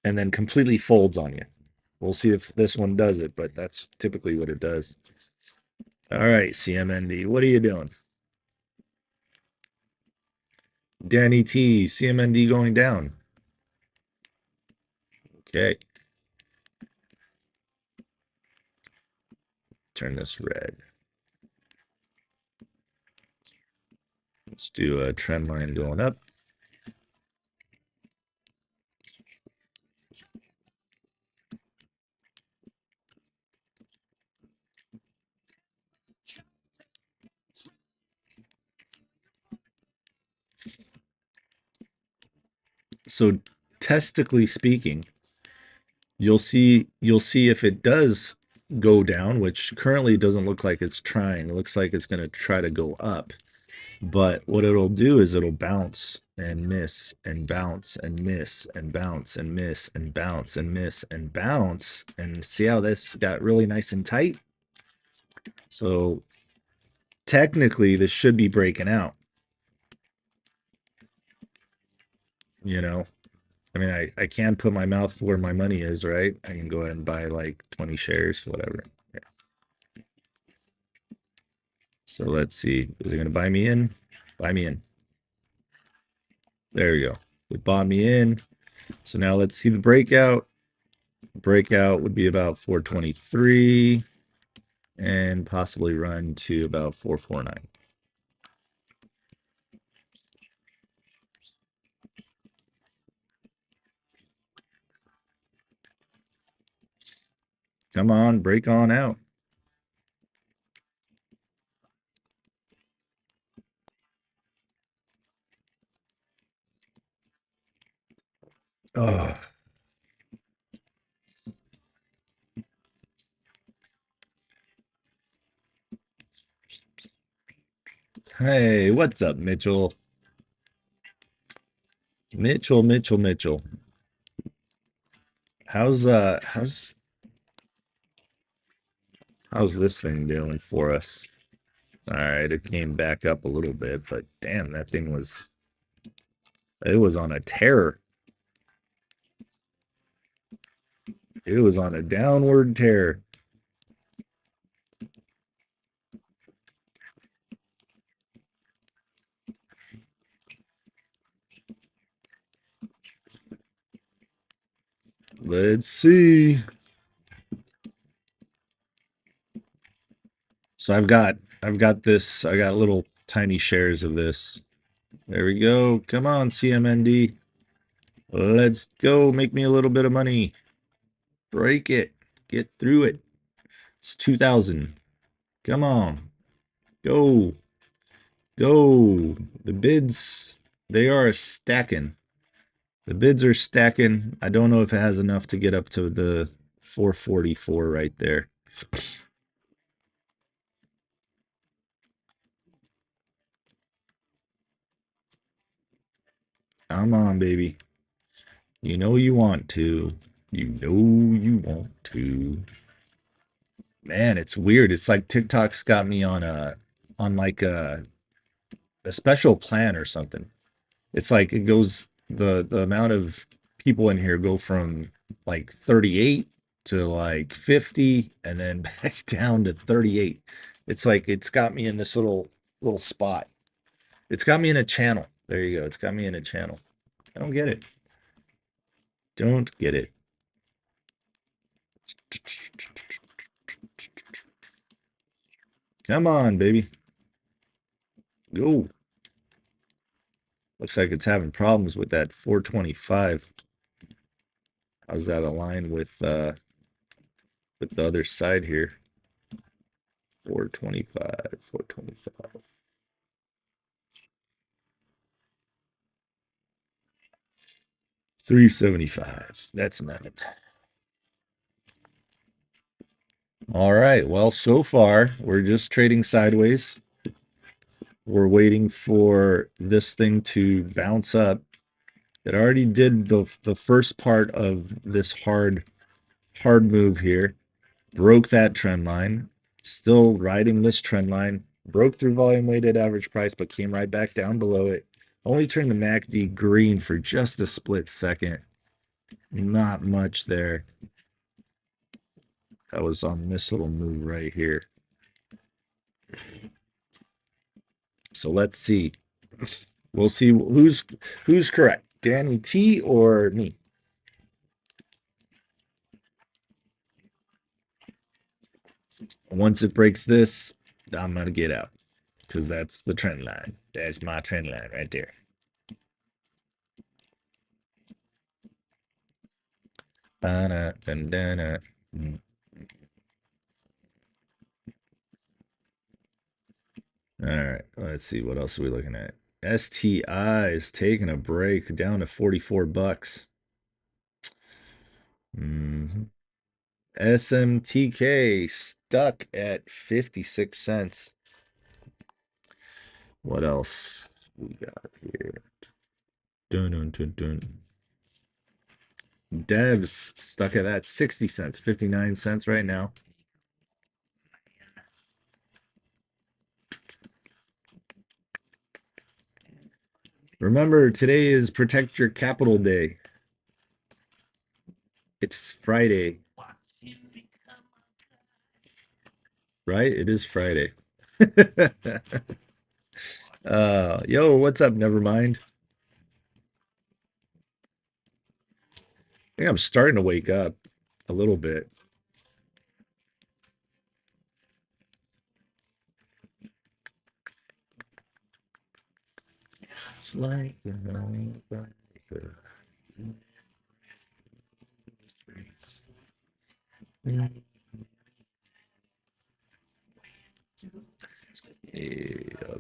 and then completely folds on you. We'll see if this one does it, but that's typically what it does. All right, CMND, what are you doing? Danny T, CMND going down. Okay. Turn this red. Let's do a trend line going up. So testically speaking, you'll see if it does go down, which currently doesn't look like it's trying. It looks like it's going to try to go up. But what it'll do is it'll bounce and miss and bounce and miss and bounce and miss and bounce and miss and bounce. And see how this got really nice and tight? So technically this should be breaking out. I mean, I can put my mouth where my money is, right? I can go ahead and buy like 20 shares, whatever. So let's see. Is it going to buy me in? Buy me in. There you go. It bought me in. So now let's see the breakout. Breakout would be about 423 and possibly run to about 449. Come on, break on out. Oh. Hey, what's up, Mitchell? Mitchell. How's this thing doing for us? All right, it came back up a little bit, but damn, that thing was on a tear. It was on a downward tear. Let's see. So I've got this. I got little tiny shares of this. There we go. Come on, CMND. Let's go. Make me a little bit of money. Break it. Get through it. It's 2,000. Come on. Go. Go. The bids, they are stacking. The bids are stacking. I don't know if it has enough to get up to the 444 right there. Come on, baby. You know you want to. You know you want to. Man, it's weird. It's like TikTok's got me on like a special plan or something. It's like it goes the amount of people in here go from like 38 to like 50 and then back down to 38. It's like it's got me in this little spot. It's got me in a channel. There you go. It's got me in a channel. I don't get it. Don't get it. Come on, baby. Go. Looks like it's having problems with that 425. How's that align with the other side here? 425, 425. 375. That's nothing. All right. Well, so far, we're just trading sideways. We're waiting for this thing to bounce up. It already did the first part of this hard move here. Broke that trend line. Still riding this trend line. Broke through volume weighted average price, but came right back down below it. Only turned the MACD green for just a split second. Not much there. That was on this little move right here. So let's see. We'll see who's correct. Danny T or me. Once it breaks this, I'm gonna get out because that's the trend line. That's my trend line right there. All right, let's see what else are we looking at. STI is taking a break down to 44 bucks. SMTK stuck at 56 cents. What else we got here? Dun, dun, dun, dun. Devs stuck at that 60 cents, 59 cents right now. Remember, today is Protect Your Capital Day. It's Friday. Right? It is Friday. Yo, what's up? Never mind. I think I'm starting to wake up a little bit. It's like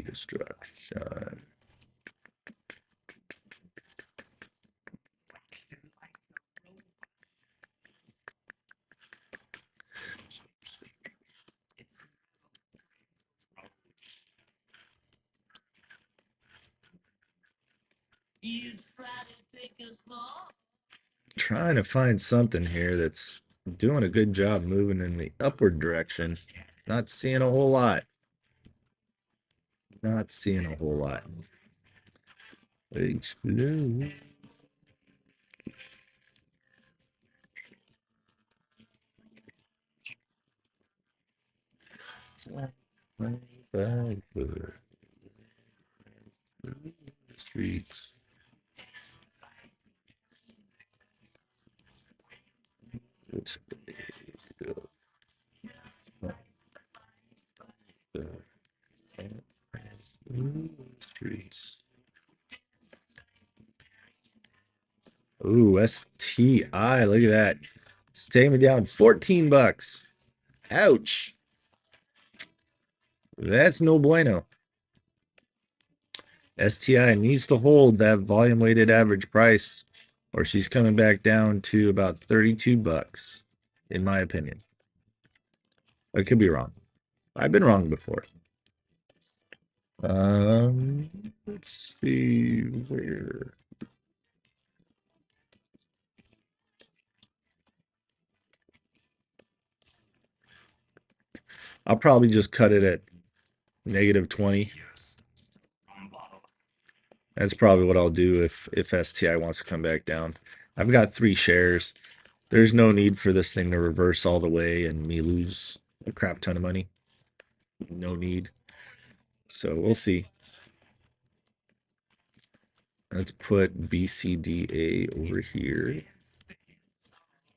destruction. Trying to find something here that's doing a good job moving in the upward direction. Not seeing a whole lot. Not seeing a whole lot. Explode. Streets. Streets. Ooh, STI. Look at that. It's taking me down 14 bucks. Ouch. That's no bueno. STI needs to hold that volume weighted average price, or she's coming back down to about 32 bucks, in my opinion. I could be wrong. I've been wrong before. Let's see where. I'll probably just cut it at negative 20. That's probably what I'll do if STI wants to come back down. I've got 3 shares. There's no need for this thing to reverse all the way and me lose a crap ton of money. No need. So we'll see. Let's put BCDA over here.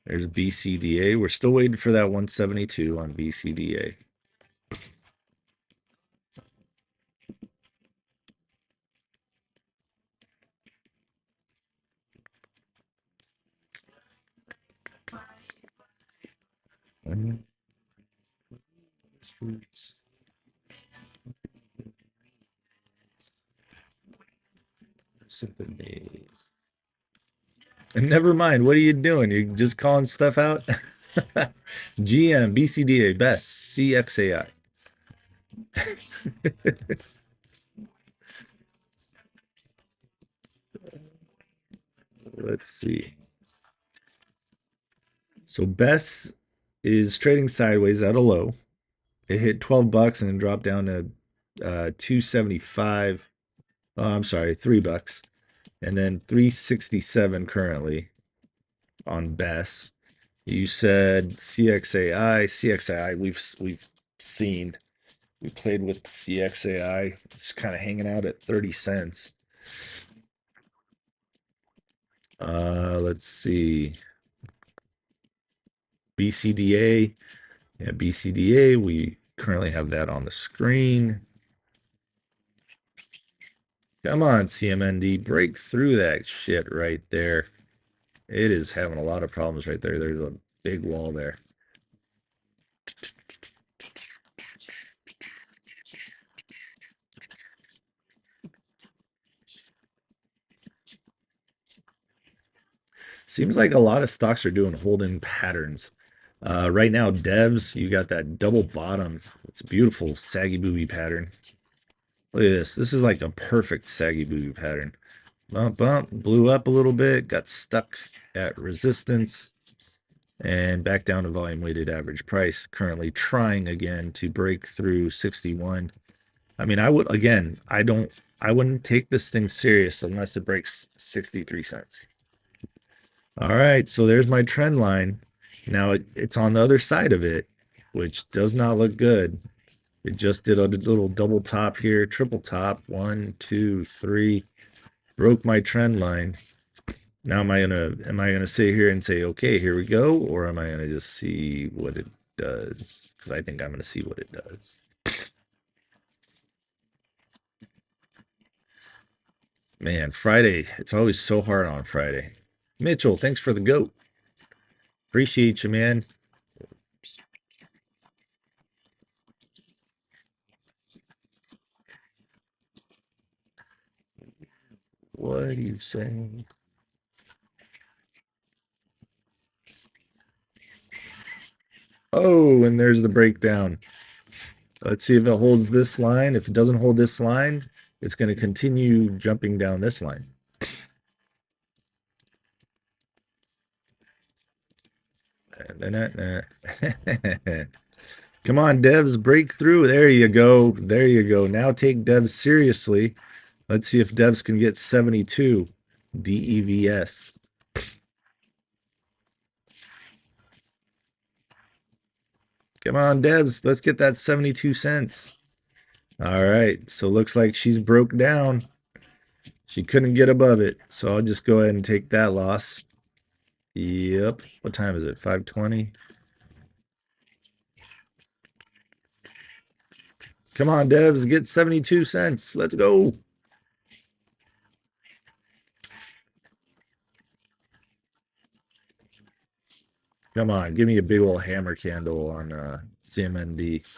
There's BCDA. We're still waiting for that 172 on BCDA. And never mind. What are you doing? You just calling stuff out? GM, BCDA, best, CXAI. Let's see. So Best is trading sideways at a low. It hit 12 bucks and then dropped down to 275. Oh, I'm sorry, 3 bucks. And then 367 currently on Best. You said CXAI. CXAI we've seen. We played with CXAI. It's kind of hanging out at 30 cents. Let's see. BCDA. Yeah, BCDA. We currently have that on the screen. Come on, CMND. Break through that shit right there. It is having a lot of problems right there. There's a big wall there. Seems like a lot of stocks are doing holding patterns. Right now, devs, you got that double bottom. It's beautiful saggy booby pattern. Look at this. This is like a perfect saggy booby pattern. Bump, bump, blew up a little bit, got stuck at resistance, and back down to volume weighted average price. Currently trying again to break through 61. I mean, I wouldn't take this thing serious unless it breaks 63 cents. All right, so there's my trend line. Now it's on the other side of it, which does not look good. It just did a little double top here, triple top, 1, 2, 3, broke my trend line. Now am I gonna sit here and say, okay, here we go, or am I gonna just see what it does? Because I think I'm gonna see what it does. Man, Friday, it's always so hard on Friday. Mitchell, thanks for the goat. Appreciate you, man. What are you saying? Oh, and there's the breakdown. Let's see if it holds this line. If it doesn't hold this line, it's going to continue jumping down this line. Come on, devs, break through. There you go. There you go. Now take devs seriously. Let's see if devs can get 72 DEVS. Come on, devs. Let's get that 72 cents. All right. So looks like she's broke down. She couldn't get above it. So I'll just go ahead and take that loss. Yep. What time is it? 5:20. Come on, Devs, get 72 cents. Let's go. Come on, give me a big old hammer candle on CMND.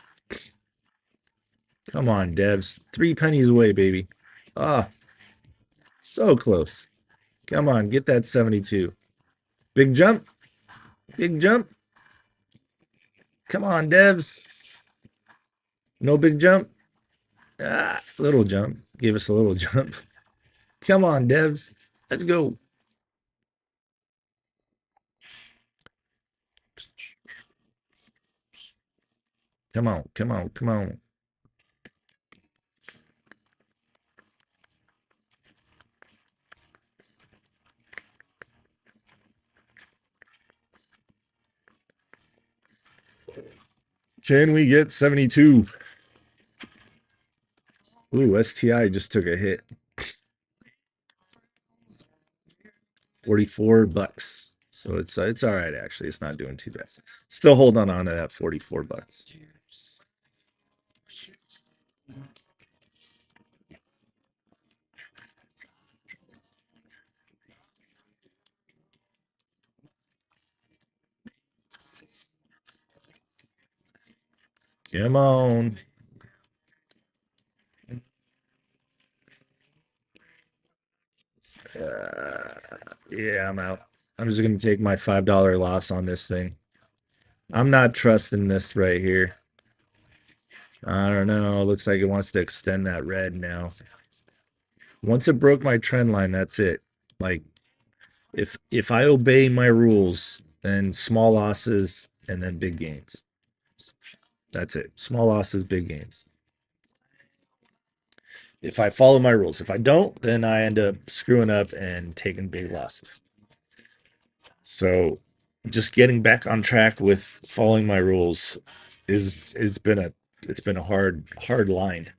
Come on, Devs. 3 pennies away, baby. Ah, so close. Come on, get that 72. Big jump. Big jump. Come on, Devs. No big jump. Ah, little jump. Give us a little jump. Come on, Devs. Let's go. Come on, come on, come on. Can we get 72? Ooh, STI just took a hit. 44 bucks. So it's all right, actually. It's not doing too bad. Still holding on to that 44 bucks. Come on. Yeah, I'm out. I'm just going to take my $5 loss on this thing. I'm not trusting this right here. I don't know. It looks like it wants to extend that red now. Once it broke my trend line, that's it. Like, if I obey my rules, then small losses and then big gains. That's it. Small losses, big gains. If I follow my rules. If I don't, then I end up screwing up and taking big losses. So just getting back on track with following my rules is been a it's been a hard line.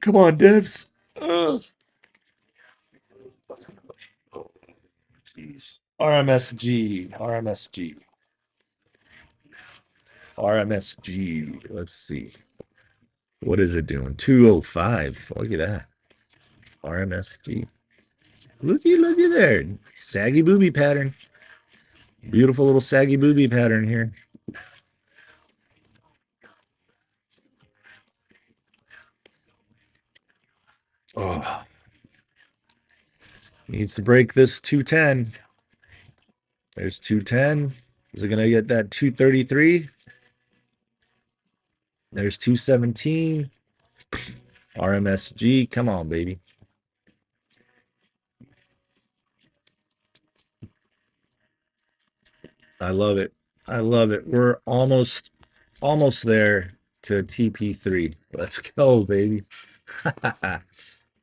Come on, devs. Ugh. Jeez. RMSG. Let's see. What is it doing? 205. Look at that. RMSG. Looky there. Saggy booby pattern. Beautiful little saggy booby pattern here. Oh, needs to break this 210. There's 210. Is it going to get that 233? There's 217. RMSG. Come on, baby. I love it. I love it. We're almost there to TP3. Let's go, baby.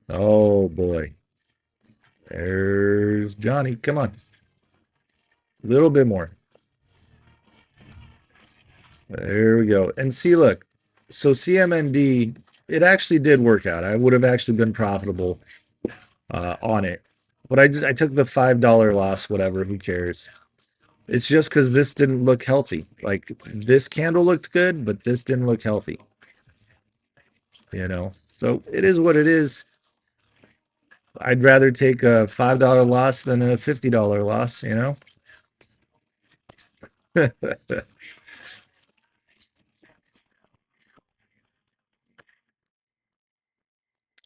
Oh boy. There's Johnny. Come on. A little bit more. There we go. And see, look. So CMND, it actually did work out. I would have actually been profitable on it. But I took the $5 loss, whatever, who cares? It's just because this didn't look healthy. Like this candle looked good, but this didn't look healthy. You know, so it is what it is. I'd rather take a $5 loss than a $50 loss, you know.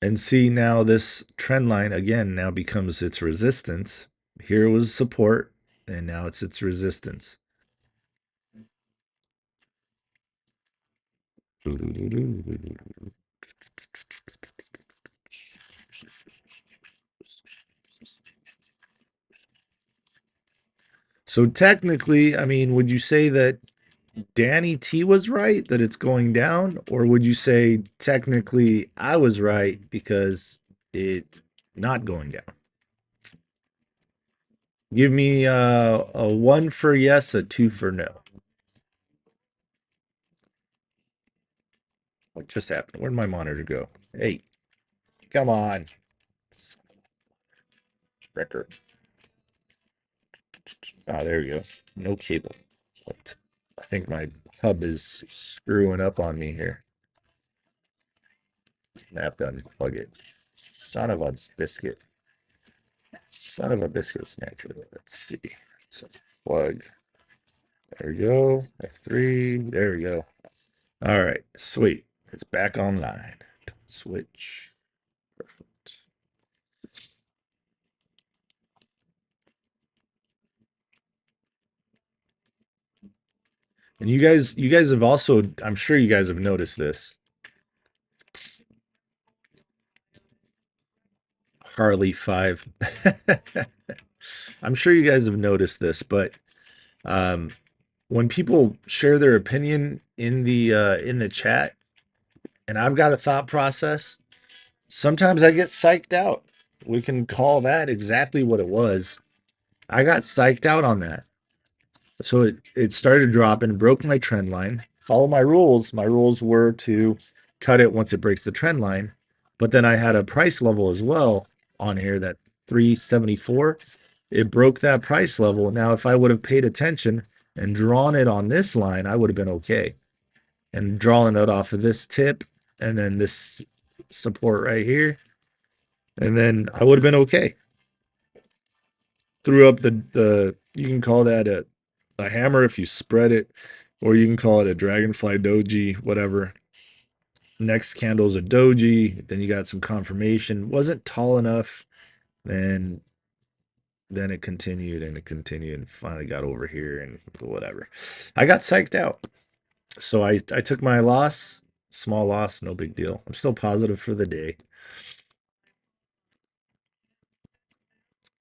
And see, now this trend line again now becomes its resistance. Here was support, and now it's its resistance. So technically, I mean, would you say that Danny T was right that it's going down, or would you say technically I was right because it's not going down? Give me a 1 for yes, a 2 for no. What just happened? Where'd my monitor go? Hey, come on. Record. Ah, there we go. No cable. What? I think my hub is screwing up on me here. I have to unplug it. Son of a biscuit. Son of a biscuit snatcher. Let's see. Let's plug. There we go. F3. There we go. All right. Sweet. It's back online. Switch. Perfect. And you guys have also, I'm sure you guys have noticed this. Harley 5. I'm sure you guys have noticed this, but um, when people share their opinion in the chat, and I've got a thought process, sometimes I get psyched out. We can call that exactly what it was. I got psyched out on that. So it started dropping, broke my trend line. Follow my rules. My rules were to cut it once it breaks the trend line. But then I had a price level as well on here, that 374. It broke that price level. Now, if I would have paid attention and drawn it on this line, I would have been okay. And drawing it off of this tip and then this support right here, and then I would have been okay. Threw up the you can call that a hammer if you spread it, or you can call it a dragonfly doji, whatever. Next candle's a doji, then you got some confirmation. Wasn't tall enough, then it continued and it continued and finally got over here and whatever. I got psyched out. So I took my loss, small loss, no big deal. I'm still positive for the day.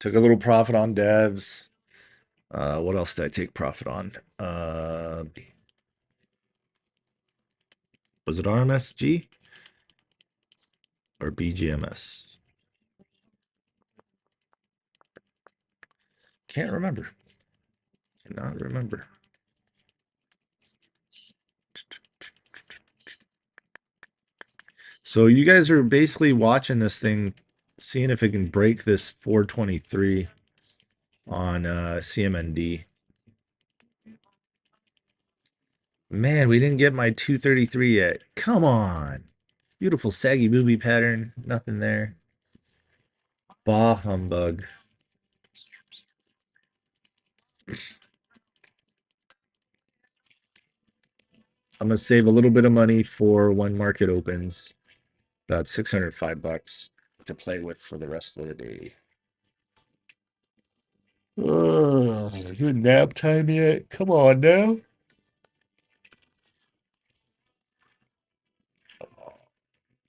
Took a little profit on devs. What else did I take profit on? Was it RMSG or BGMS? Can't remember. Cannot remember. So you guys are basically watching this thing, seeing if it can break this 423 on CMND. Man, we didn't get my 233 yet. Come on. Beautiful saggy booby pattern. Nothing there. Bah humbug. I'm going to save a little bit of money for when market opens. About 605 bucks to play with for the rest of the day. Oh, is it nap time yet? Come on now.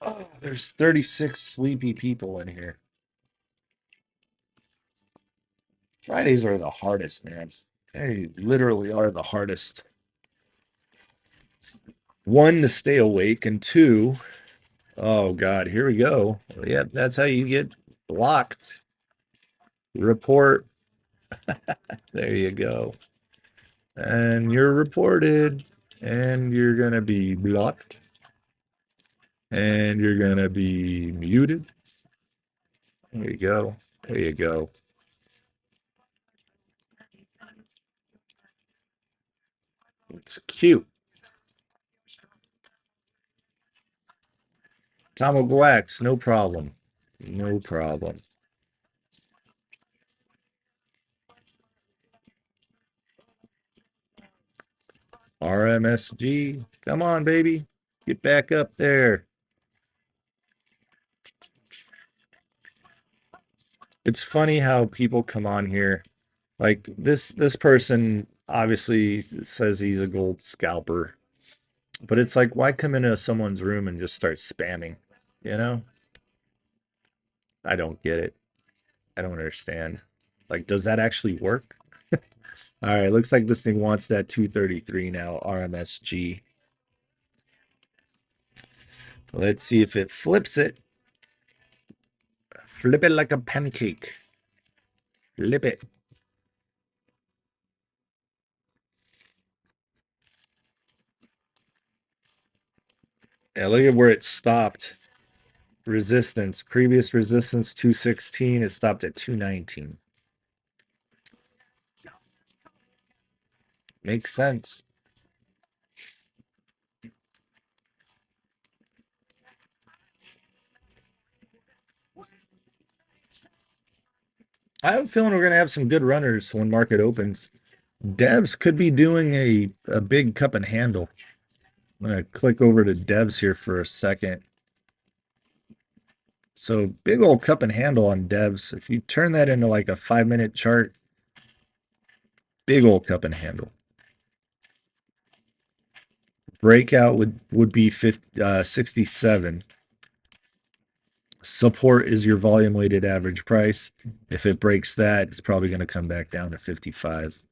Oh, there's 36 sleepy people in here. Fridays are the hardest, man. They literally are the hardest. One, to stay awake, and two, oh God, here we go. Yep, that's how you get blocked. Report. There you go. And you're reported, and you're gonna be blocked, and you're gonna be muted. There you go. There you go. It's cute. Tamaguax, no problem. No problem. RMSG, come on, baby. Get back up there. It's funny how people come on here. Like this person obviously says he's a gold scalper. But it's like, why come into someone's room and just start spamming? You know? I don't get it. I don't understand. Like, does that actually work? All right, looks like this thing wants that 233 now, RMSG. Let's see if it flips it. Flip it like a pancake. Flip it. Yeah, look at where it stopped. Resistance. Previous resistance 216. It stopped at 219. Makes sense. I have a feeling we're going to have some good runners when market opens. Devs could be doing a big cup and handle. I'm going to click over to devs here for a second. So big old cup and handle on devs. If you turn that into like a 5-minute chart, big old cup and handle. Breakout would be 67. Support is your volume weighted average price. If it breaks that, it's probably going to come back down to 55.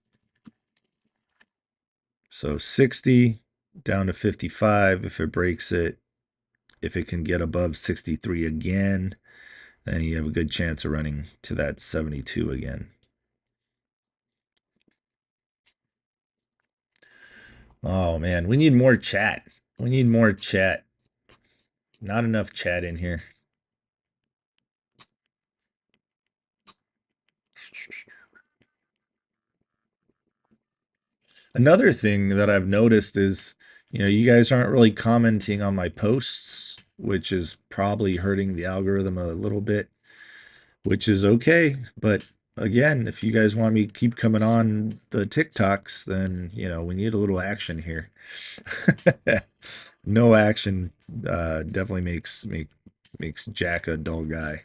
So 60 down to 55. If it breaks it, if it can get above 63 again, then you have a good chance of running to that 72 again. Oh man, we need more chat. We need more chat. Not enough chat in here. Another thing that I've noticed is, you guys aren't really commenting on my posts, which is probably hurting the algorithm a little bit, which is okay. But again, if you guys want me to keep coming on the TikToks, then, we need a little action here. No action definitely makes Jack a dull guy.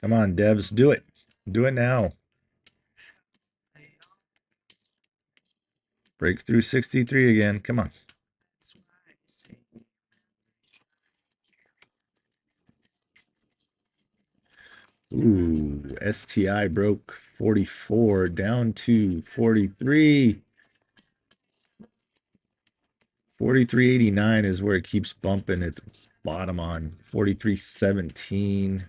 Come on, devs, do it. Do it now. Break through 63 again. Come on. Ooh, STI broke 44 down to 43. 43.89 is where it keeps bumping its bottom on 43.17.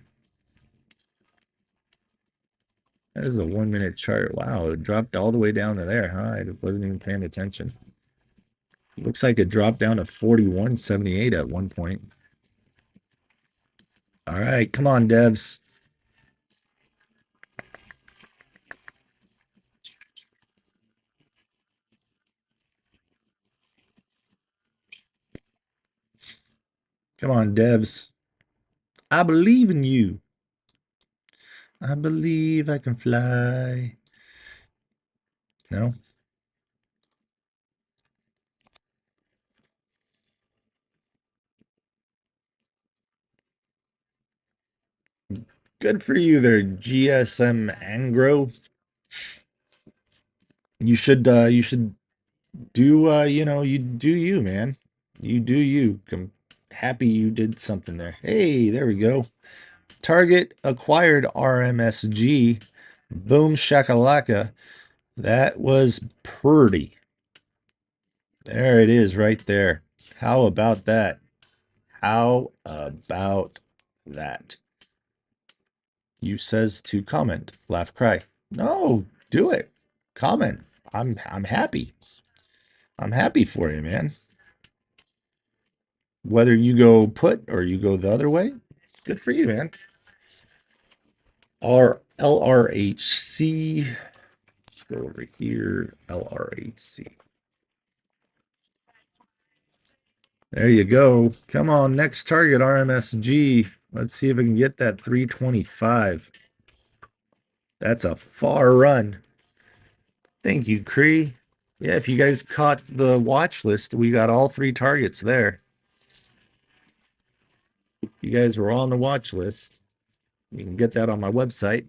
That is a 1-minute chart. Wow, it dropped all the way down to there, huh? I wasn't even paying attention. Looks like it dropped down to 41.78 at one point. All right, come on, devs. Come on, devs. I believe in you. I believe I can fly. No? Good for you there, GSM Angro. You should do you do you, man. You do you. I'm happy you did something there. Hey, there we go. Target acquired RMSG. Boom shakalaka. That was pretty. There it is right there. How about that? How about that? You says to comment, laugh, cry. No, do it. Comment. I'm happy. I'm happy for you, man. Whether you go put or you go the other way, good for you, man. LRHC. Let's go over here. LRHC. There you go. Come on, next target RMSG. Let's see if we can get that 325. That's a far run. Thank you, Cree. Yeah, if you guys caught the watch list, we got all 3 targets there. If you guys were on the watch list, you can get that on my website.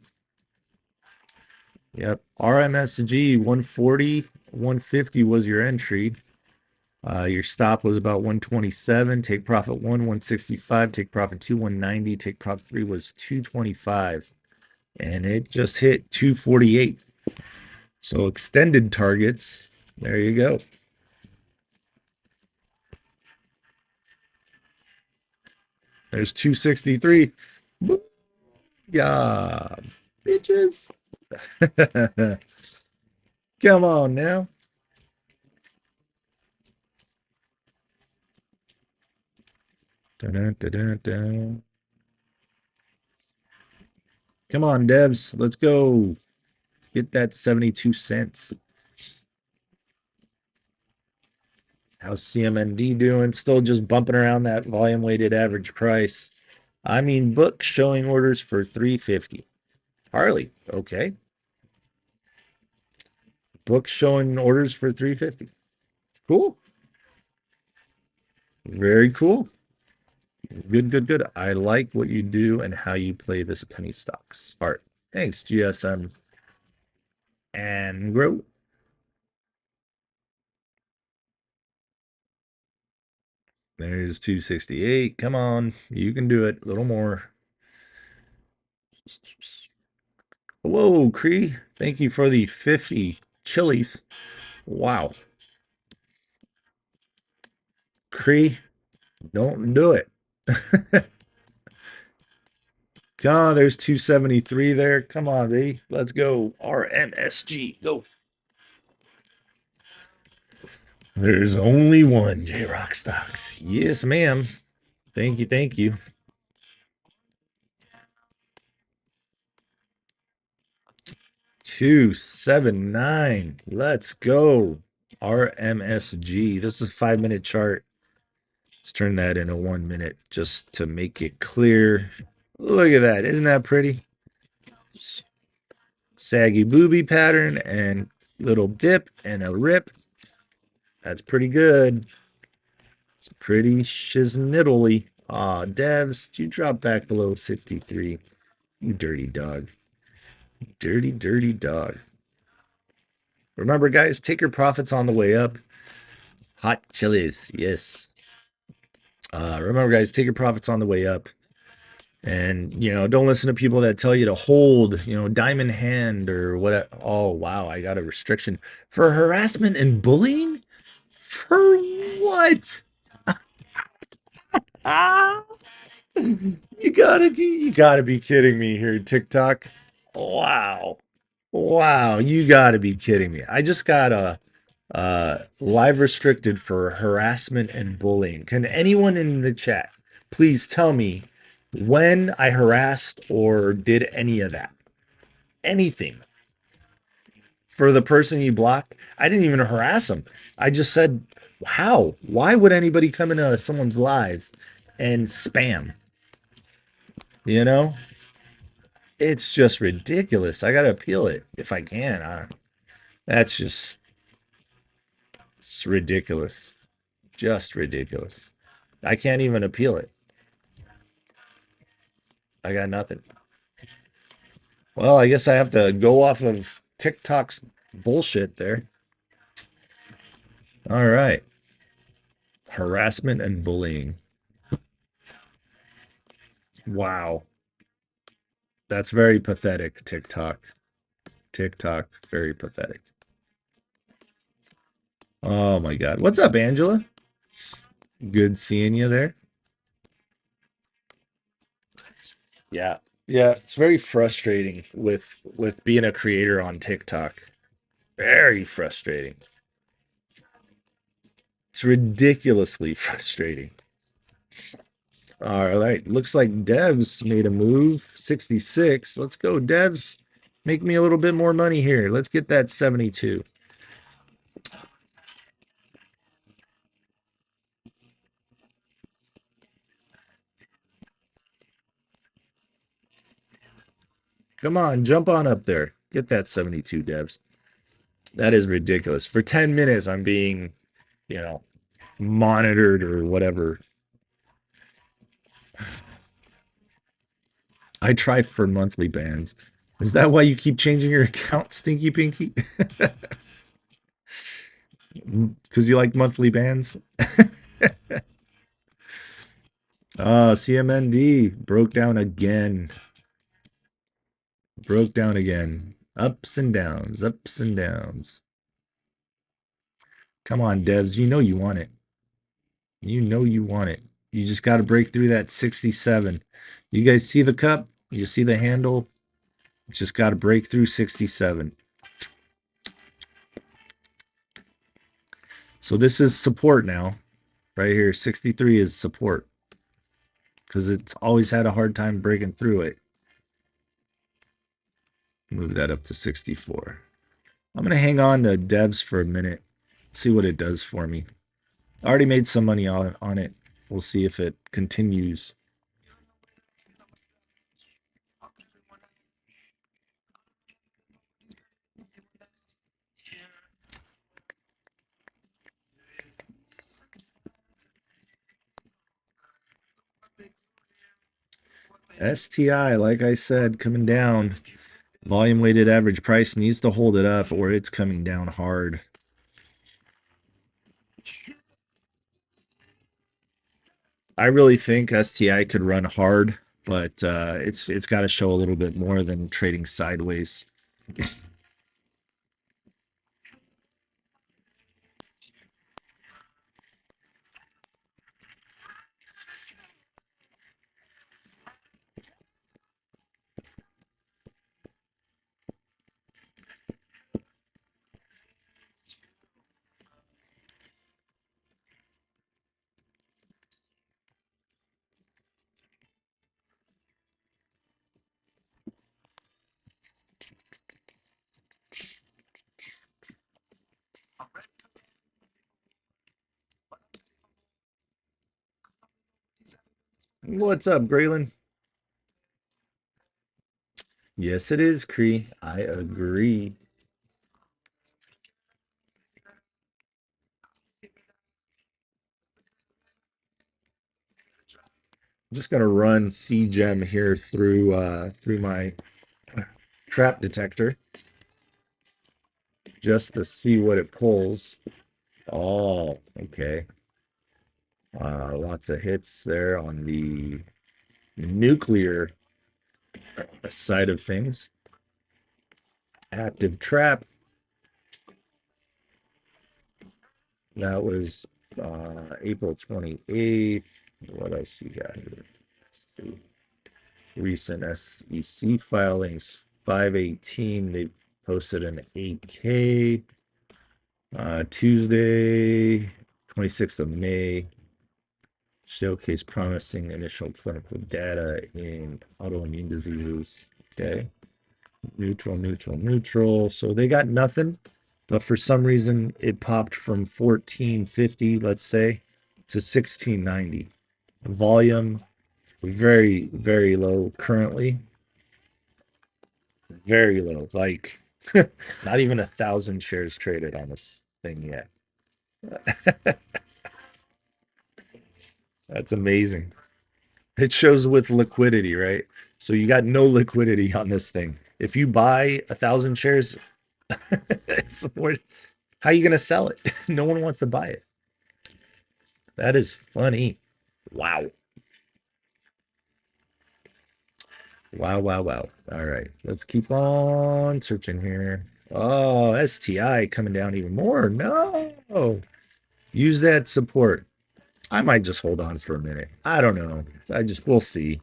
Yep. RMSG 140, 150 was your entry. Your stop was about 127. Take profit 165. Take profit 2, 190. Take profit 3 was 225. And it just hit 248. So extended targets. There you go. There's 263. Yeah, bitches. Come on now. Dun, dun, dun, dun, dun. Come on, devs. Let's go. Get that 72 cents. How's CMND doing? Still just bumping around that volume weighted average price. I mean, book showing orders for 350. Harley, okay. Book showing orders for 350. Cool. Very cool. Good, good, good. I like what you do and how you play this penny stock. Smart. Thanks, GSM and grow. There's 268. Come on. You can do it. A little more. Whoa, Cree. Thank you for the 50 chilies. Wow. Cree, don't do it. Come on, there's 273 there. Come on, baby. Let's go. RMSG. Go. There's only one Jrockstocks. Yes, ma'am. Thank you. Thank you. 279. Let's go. RMSG. This is a 5-minute chart. Let's turn that into 1 minute just to make it clear. Look at that. Isn't that pretty? Saggy booby pattern and little dip and a rip. That's pretty good. It's pretty shiznitterly. Aw, devs, you drop back below 63. You dirty dog. Dirty, dirty dog. Remember, guys, take your profits on the way up. Hot chilies, yes. Remember, guys, take your profits on the way up. And, don't listen to people that tell you to hold, diamond hand or what. Oh, wow, I got a restriction for harassment and bullying? For what? Ah, you gotta be kidding me here, TikTok. Wow. Wow, you gotta be kidding me. I just got a live restricted for harassment and bullying. Can anyone in the chat please tell me when I harassed or did any of that? Anything for the person you blocked? I didn't even harass them. I just said, how? Why would anybody come into someone's live and spam? You know, it's just ridiculous. I got to appeal it if I can. That's just, it's ridiculous. Just ridiculous. I can't even appeal it. I got nothing. Well, I guess I have to go off of TikTok's bullshit there. All right. Harassment and bullying. Wow. That's very pathetic, TikTok. TikTok, very pathetic. Oh my God. What's up, Angela? Good seeing you there. Yeah. Yeah, it's very frustrating with being a creator on TikTok. Very frustrating. It's ridiculously frustrating. All right. Looks like Devs made a move. 66. Let's go, Devs. Make me a little bit more money here. Let's get that 72. Come on, jump on up there. Get that 72, Devs. That is ridiculous. For 10 minutes, I'm being, monitored or whatever. I try for monthly bans. Is that why you keep changing your account, Stinky Pinky? Because you like monthly bans? CMND broke down again. Broke down again. Ups and downs, ups and downs. Come on, devs. You know you want it. You know you want it. You just got to break through that 67. You guys see the cup? You see the handle? It's just got to break through 67. So this is support now. Right here, 63 is support because it's always had a hard time breaking through it. Move that up to 64. I'm going to hang on to devs for a minute, see what it does for me. I already made some money on it. We'll see if it continues. STI, like I said, coming down. Volume weighted average price needs to hold it up or it's coming down hard. I really think STI could run hard, but it's got to show a little bit more than trading sideways. What's up, Graylin? Yes, it is, Cree. I agree. I'm just gonna run C-Gem here through my trap detector just to see what it pulls. Oh, okay. Lots of hits there on the nuclear side of things. Active trap. That was April 28th. What else you got here? Let's see. Recent SEC filings 518. They posted an 8K. Tuesday, 26th of May. Showcase promising initial clinical data in autoimmune diseases. Okay. Neutral, neutral, neutral. So they got nothing, but for some reason it popped from 1450, let's say, to 1690. Volume very, very low currently. Very low. Like not even 1,000 shares traded on this thing yet. That's amazing. It shows with liquidity, right? So you got no liquidity on this thing. If you buy 1,000 shares, how are you going to sell it? No one wants to buy it. That is funny. Wow. Wow, wow, wow. All right. Let's keep on searching here. Oh, STI coming down even more. No. Use that support. I might just hold on for a minute. I don't know. We'll see.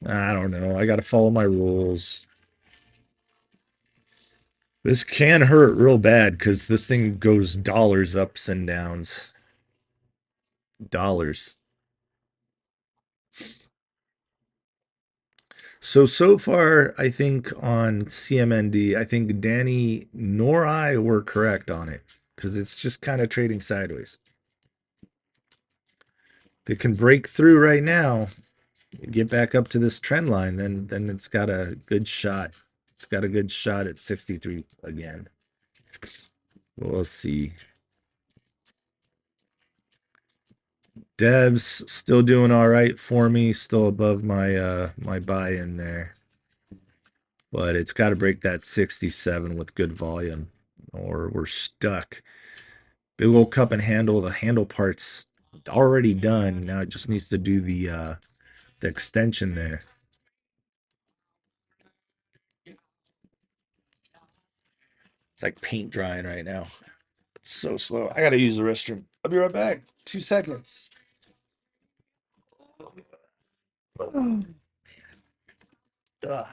I don't know. I got to follow my rules. This can hurt real bad because this thing goes dollars ups and downs. Dollars. So far, I think on CMND, I think Danny nor I were correct on it because it's just kind of trading sideways. If it can break through right now, get back up to this trend line, then it's got a good shot. It's got a good shot at 63 again. We'll see. Devs still doing all right for me, still above my buy-in there. But it's got to break that 67 with good volume or we're stuck. Big old cup and handle, the handle part's already done. Now it just needs to do the extension there. It's like paint drying right now. It's so slow. I gotta use the restroom. I'll be right back. 2 seconds. Ugh.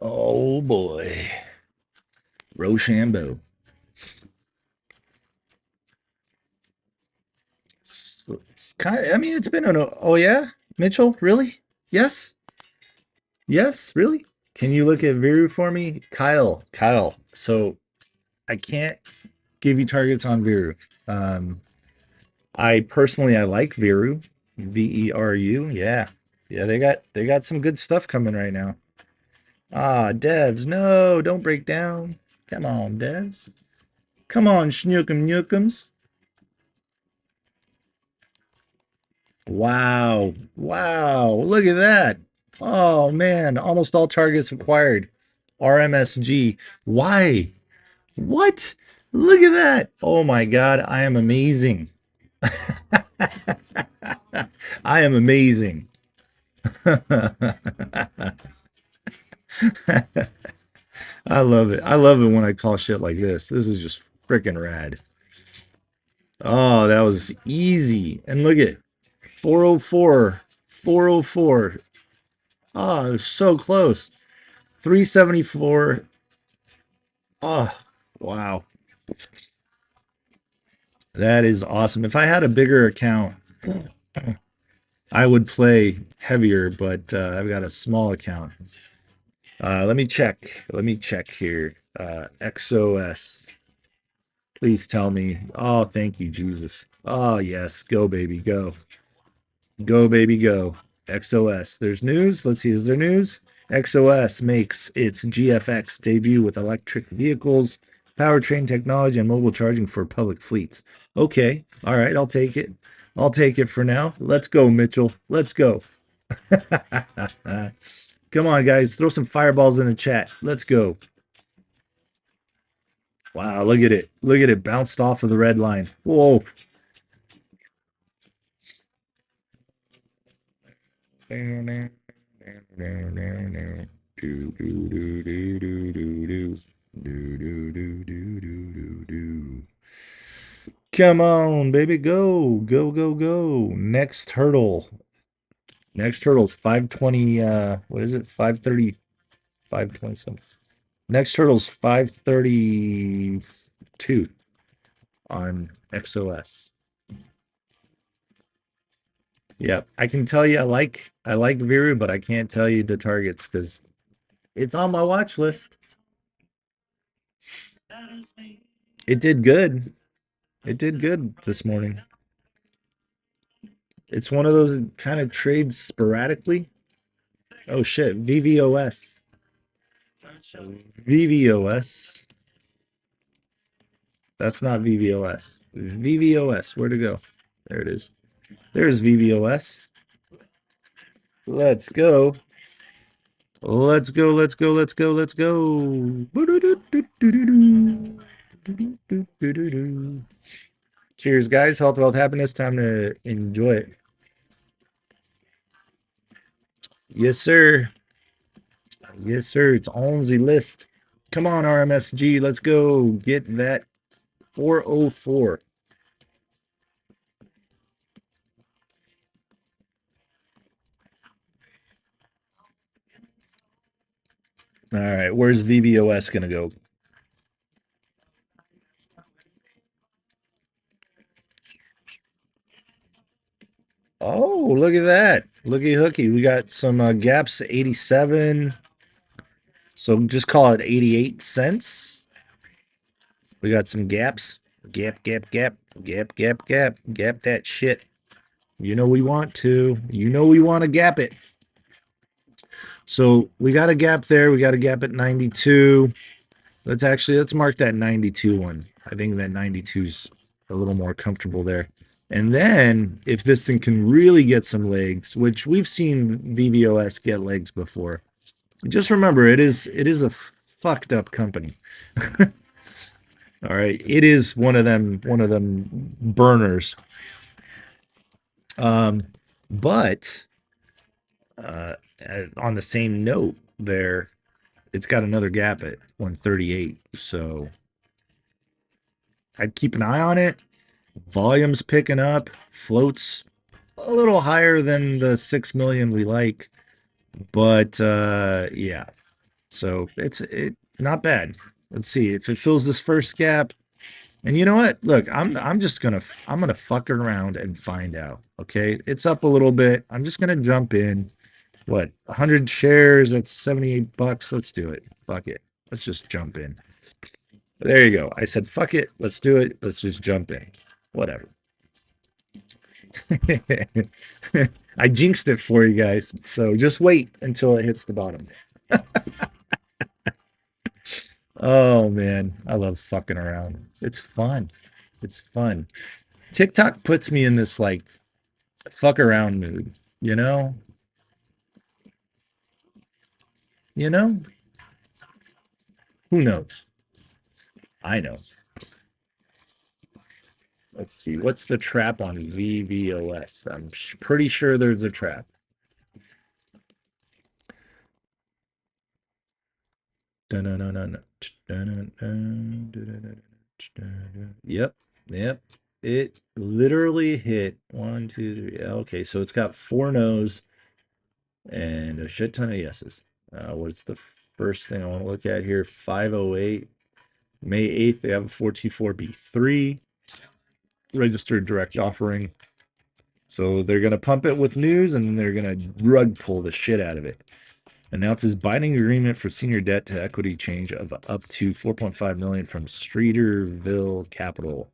Oh boy. Rochambeau. It's kind of, I mean, it's been an, oh yeah, Mitchell, really? Yes? Yes, really? Can you look at Viru for me? Kyle. So I can't give you targets on Viru. Um, I like Viru, Veru. Yeah, yeah, they got some good stuff coming right now. Ah, devs, no, don't break down. Come on, devs. Come on, schnook'em nook'ems. Wow, wow, look at that. Oh man, almost all targets acquired. RMSG. Why? What? Look at that. Oh my God, I am amazing. I am amazing. I love it. I love it when I call shit like this. This is just freaking rad. Oh, that was easy. And look at 404. 404. Oh, it was so close. 374. Oh, wow. That is awesome. If I had a bigger account, I would play heavier, but I've got a small account. Let me check. Let me check here. XOS. Please tell me. Oh, thank you, Jesus. Oh, yes. Go, baby. Go. Go, baby. Go. XOS. There's news. Let's see. Is there news? XOS makes its GFX debut with electric vehicles, powertrain technology, and mobile charging for public fleets. Okay. All right. I'll take it. I'll take it for now. Let's go, Mitchell. Let's go. Come on, guys. Throw some fireballs in the chat. Let's go. Wow, look at it. Look at it. Bounced off of the red line. Whoa. Come on, baby. Go. Go, go, go. Next hurdle. Next hurdle's 520. What is it? 530. 520 something. Next hurdle's 532 on XOS. Yep. I can tell you I like Viru, but I can't tell you the targets because it's on my watch list. It did good. It did good this morning. It's one of those kind of trades sporadically. Oh shit, VVOS. VVOS. That's not VVOS. VVOS. Where to go? There it is. There's VVOS. Let's go. Let's go. Let's go. Let's go. Let's go. Cheers, guys. Health, wealth, happiness. Time to enjoy it. Yes, sir. Yes, sir. It's on the list. Come on, RMSG. Let's go get that 404. All right. Where's VVOS going to go? Oh, look at that. Looky hooky. We got some gaps 87. So just call it 88 cents. We got some gaps. Gap, gap, gap, gap, gap, gap, gap that shit. You know we want to. You know we want to gap it. So we got a gap there. We got a gap at 92. Let's mark that 92 one. I think that 92 is a little more comfortable there. And then if this thing can really get some legs, which we've seen VVOS get legs before, just remember it is a fucked up company. All right, it is one of them burners. Um, but on the same note, there it's got another gap at 138. So I'd keep an eye on it. Volume's picking up, floats a little higher than the 6 million we like, but yeah. So it not bad. Let's see if it fills this first gap. And you know what? Look, I'm gonna fuck around and find out. Okay, it's up a little bit. I'm just gonna jump in. What, 100 shares? That's 78 bucks. Let's do it. Fuck it. Let's just jump in. There you go. I said fuck it. Let's do it. Let's just jump in. Whatever. I jinxed it for you guys. So just wait until it hits the bottom. Oh man, I love fucking around. It's fun. It's fun. TikTok puts me in this like fuck around mood, you know? You know? Who knows? I know. Let's see. What's the trap on VVOS? I'm pretty sure there's a trap. Yep. Yep. It literally hit 1, 2, 3. Okay, so it's got 4 no's and a shit ton of yeses. What's the first thing I want to look at here? 508. May 8th, they have a 424B3 registered direct offering. So they're going to pump it with news and then they're going to rug pull the shit out of it. Announces binding agreement for senior debt to equity change of up to 4.5 million from Streeterville Capital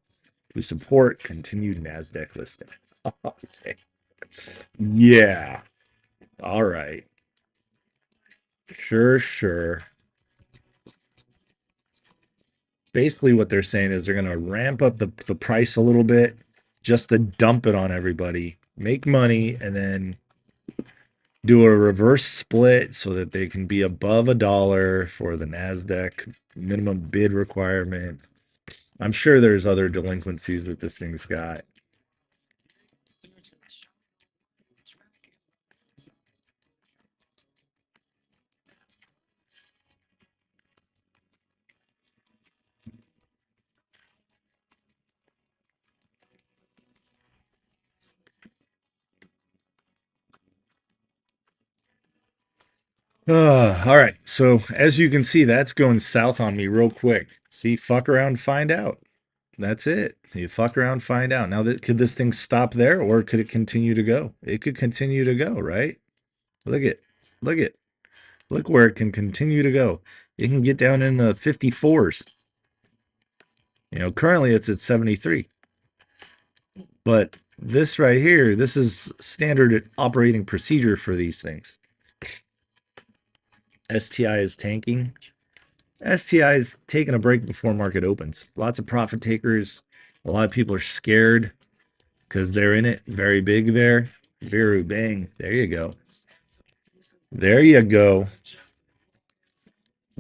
to support continued NASDAQ listing. Okay. Yeah. All right. Sure, sure. Basically, what they're saying is they're going to ramp up the price a little bit just to dump it on everybody, make money, and then do a reverse split so that they can be above $1 for the NASDAQ minimum bid requirement. I'm sure there's other delinquencies that this thing's got. All right. So as you can see, that's going south on me real quick. See, fuck around, find out. That's it. You fuck around, find out. Now, could this thing stop there, or could it continue to go? It could continue to go, right? Look at, look at, look where it can continue to go. It can get down in the 54s. You know, currently it's at 73. But this right here, this is standard operating procedure for these things. STI is tanking. STI is taking a break before market opens. Lots of profit takers. A lot of people are scared because they're in it very big there. Very bang. There you go. There you go.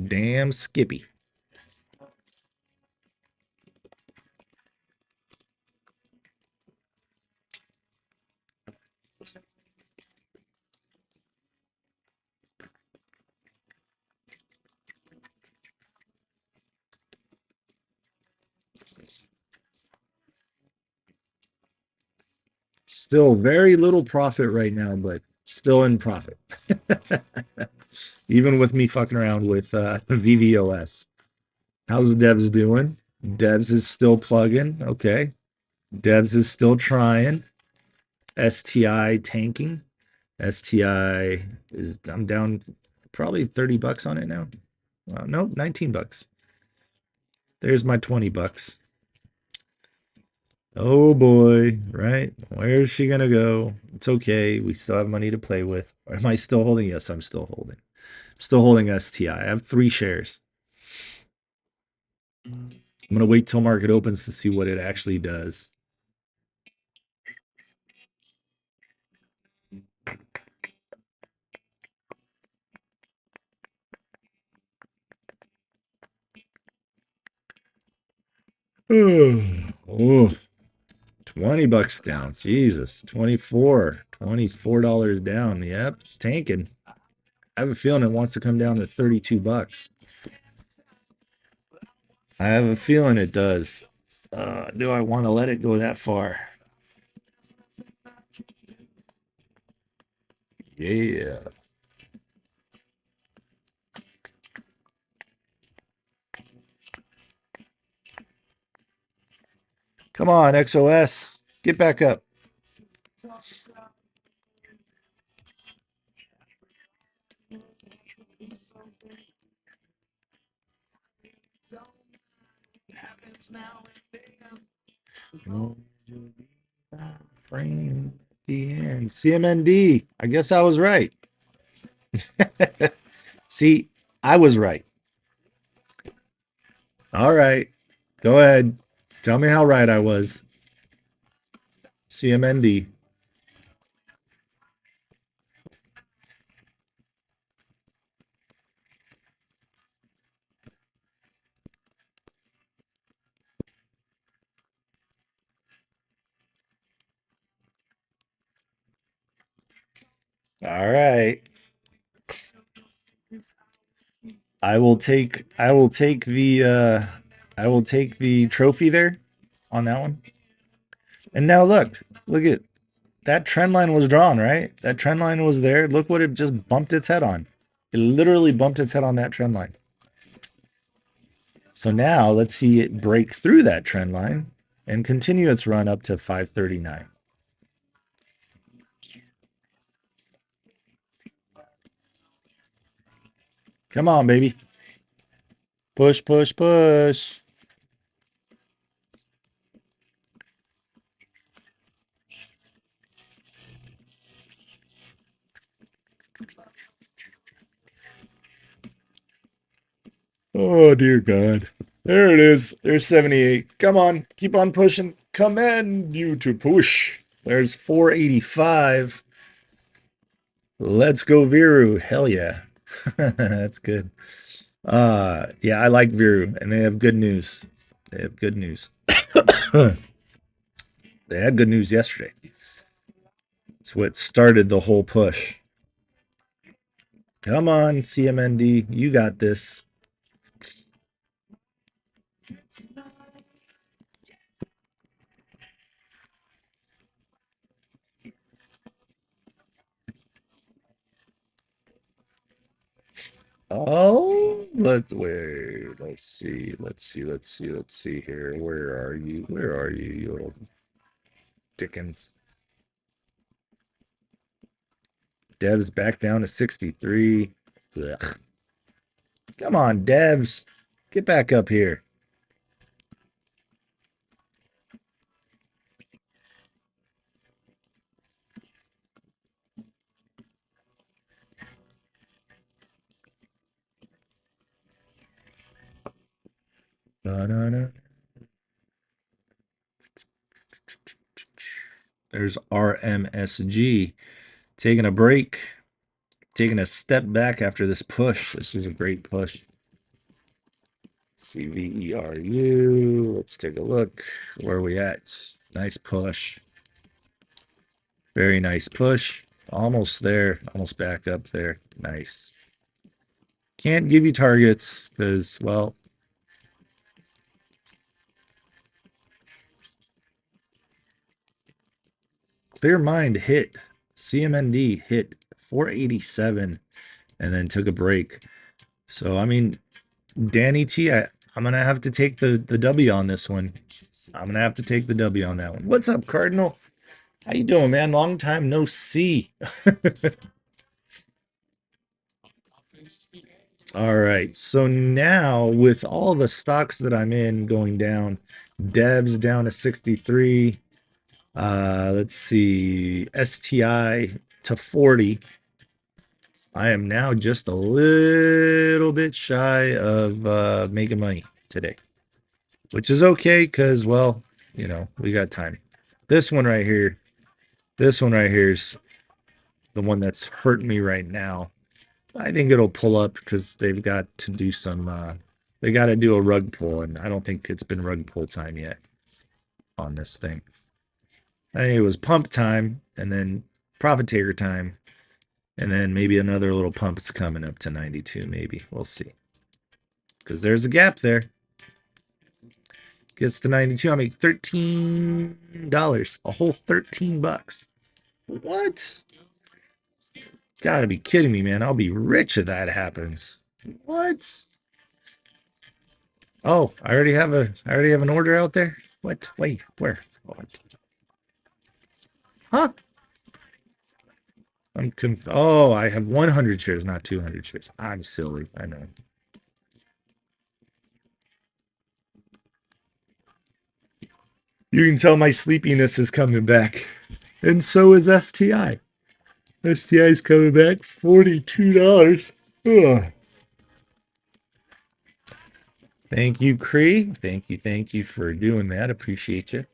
Damn Skippy. Still very little profit right now, but still in profit. Even with me fucking around with VVOS. How's Devs doing? Devs is still plugging. Okay. Devs is still trying. STI tanking. STI is, I'm down probably 30 bucks on it now. Nope, 19 bucks. There's my 20 bucks. Oh boy, right? Where's she gonna go? It's okay. We still have money to play with. Or am I still holding? Yes, I'm still holding. Still holding STI. I have 3 shares. I'm gonna wait till market opens to see what it actually does. Oh, 20 bucks down. Jesus. 24. $24 down. Yep, it's tanking. I have a feeling it wants to come down to 32 bucks. I have a feeling it does. Do I want to let it go that far? Yeah. Come on, XOS. Get back up. Frame the end. CMND. I guess I was right. See, I was right. All right. Go ahead. Tell me how right I was. CMND. All right. I will take the trophy there on that one. And now look at that trend line was drawn, right? That trend line was there. Look what it just bumped its head on. It literally bumped its head on that trend line. So now let's see it break through that trend line and continue its run up to 539. Come on, baby. Push, push, push. Oh, dear God. There it is. There's 78. Come on. Keep on pushing. Command you to push. There's 485. Let's go, Viru. Hell yeah. That's good. Yeah, I like Viru, and they have good news. They have good news. They had good news yesterday. It's what started the whole push. Come on, CMND. You got this. Oh, let's wait. Let's see. Let's see here. Where are you? Where are you, you little Dickens? Devs back down to 63. Ugh. Come on, Devs. Get back up here. Da-da-da. There's RMSG taking a break, taking a step back after this push. This is a great push. CVERU. Let's take a look. Where are we at? Nice push. Very nice push. Almost there. Almost back up there. Nice. Can't give you targets because, well, Clear Mind hit. CMND hit 487 and then took a break. So, I mean, Danny T, I'm going to have to take the W on this one. I'm going to have to take the W on that one. What's up, Cardinal? How you doing, man? Long time no see. All right. So now with all the stocks that I'm in going down, Devs down to 63. Let's see, STI to 40. I am now just a little bit shy of making money today, which is okay because, well, you know, we got time. This one right here is the one that's hurting me right now. I think it'll pull up because they've got to do some, they got to do a rug pull, and I don't think it's been rug pull time yet on this thing. I think it was pump time and then profit taker time, and then maybe another little pump is coming up to 92, maybe. We'll see. Because there's a gap there. Gets to 92, I make $13. A whole 13 bucks. What? Gotta be kidding me, man. I'll be rich if that happens. What? Oh, I already have an order out there. What? Wait, where? What? Huh? I'm oh, I have 100 shares, not 200 shares. I'm silly. I know. You can tell my sleepiness is coming back. And so is STI. STI is coming back. $42. Ugh. Thank you, Cree. Thank you for doing that. Appreciate you.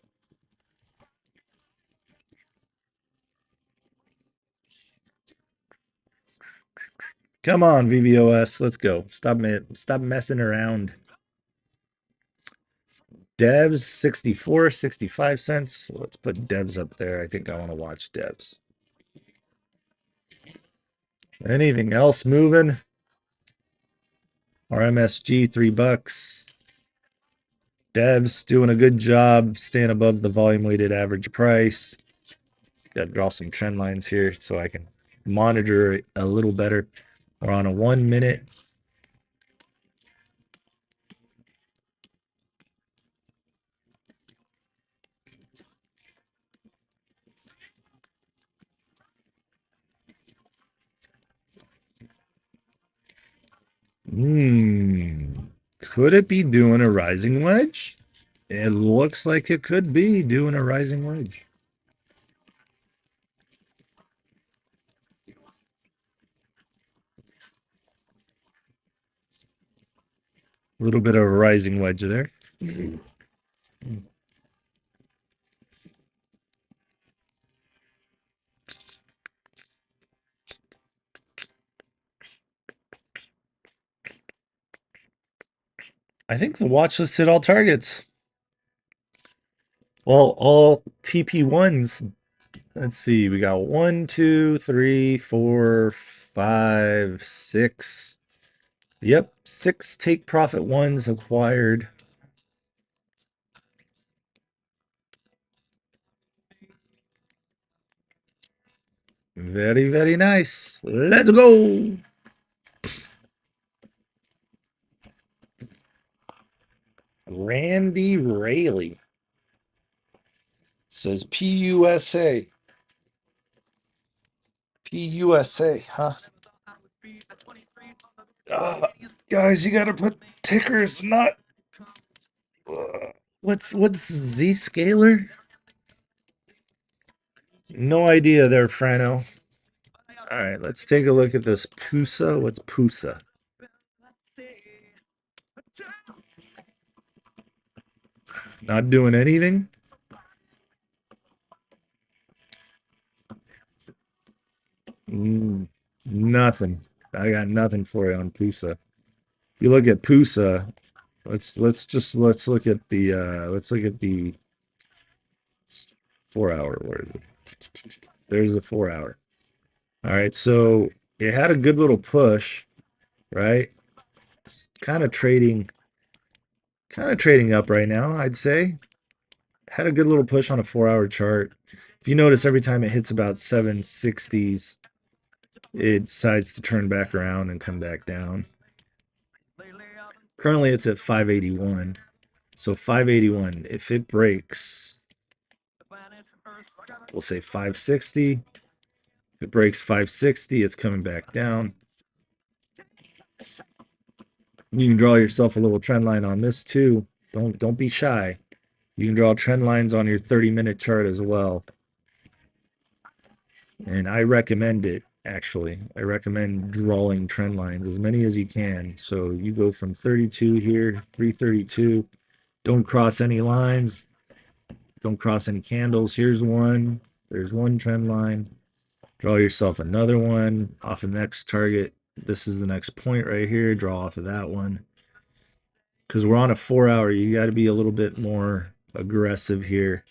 Come on, VVOS. Let's go. Stop messing around. Devs 64, 65 cents. Let's put devs up there. I think I want to watch devs. Anything else moving? RMSG $3. Devs doing a good job staying above the volume weighted average price. Got to draw some trend lines here so I can monitor it a little better. We're on a 1 minute. Could it be doing a rising wedge? It looks like it could be doing a rising wedge. A little bit of a rising wedge there. I think the watch list hit all targets. Well, all TP1s. Let's see. We got 1, 2, 3, 4, 5, 6. Yep, 6 take profit ones acquired. Very, very nice. Let's go. Randy Rayleigh says PUSA. PUSA, huh? Guys, you gotta put tickers, not. What's Z-scaler? No idea there, Frano. All right, let's take a look at this Pusa. What's Pusa? Not doing anything? Nothing. I got nothing for you on Pusa. If you look at Pusa, let's look at the 4 hour. Where is it? There's the 4 hour. All right, so it had a good little push, right? It's kind of trading up right now, I'd say. Had a good little push on a 4 hour chart. If you notice, every time it hits about 760s, it decides to turn back around and come back down. Currently, it's at 581. So 581, if it breaks, we'll say 560. If it breaks 560, it's coming back down. You can draw yourself a little trend line on this too. Don't be shy. You can draw trend lines on your 30-minute chart as well. And I recommend it, actually. I recommend drawing trend lines, as many as you can. So you go from 32 here, 332. Don't cross any lines. Don't cross any candles. Here's one. There's one trend line. Draw yourself another one off of the next target. This is the next point right here. Draw off of that one. Because we're on a 4 hour, you got to be a little bit more aggressive here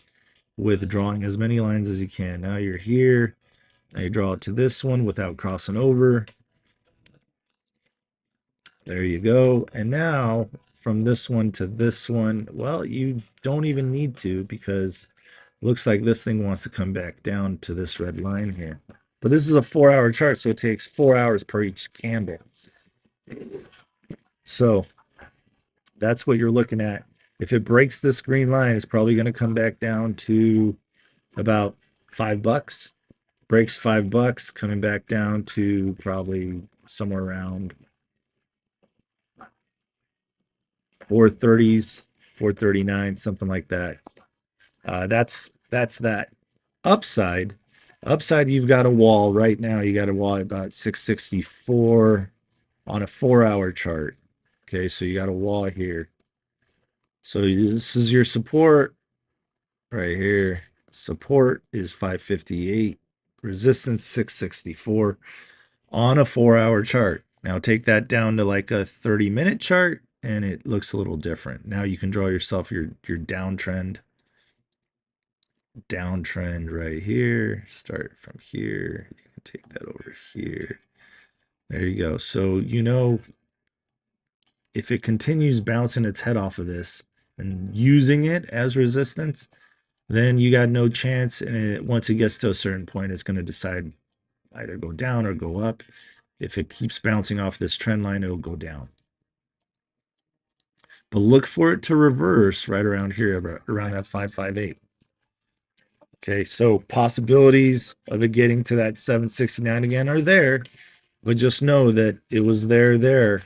with drawing as many lines as you can. Now you're here. Now you draw it to this one without crossing over. There you go. And now from this one to this one, well, you don't even need to, because it looks like this thing wants to come back down to this red line here. But this is a 4 hour chart, so it takes 4 hours per each candle. So that's what you're looking at. If it breaks this green line, it's probably going to come back down to about $5. Breaks $5, coming back down to probably somewhere around 430s, 439, something like that. That's that. Upside, you've got a wall right now. You got a wall at about 664 on a 4 hour chart. Okay, so you got a wall here. So this is your support right here. Support is 558, resistance 664 on a 4 hour chart. Now take that down to like a 30-minute chart and it looks a little different. Now you can draw yourself your downtrend. Downtrend right here. Start from here. You can take that over here. There you go. So you know, if it continues bouncing its head off of this and using it as resistance, then you got no chance. And once it gets to a certain point, it's going to decide either go down or go up. If it keeps bouncing off this trend line, it'll go down. But look for it to reverse right around here, around that 558. Okay, so possibilities of it getting to that 769 again are there, but just know that it was there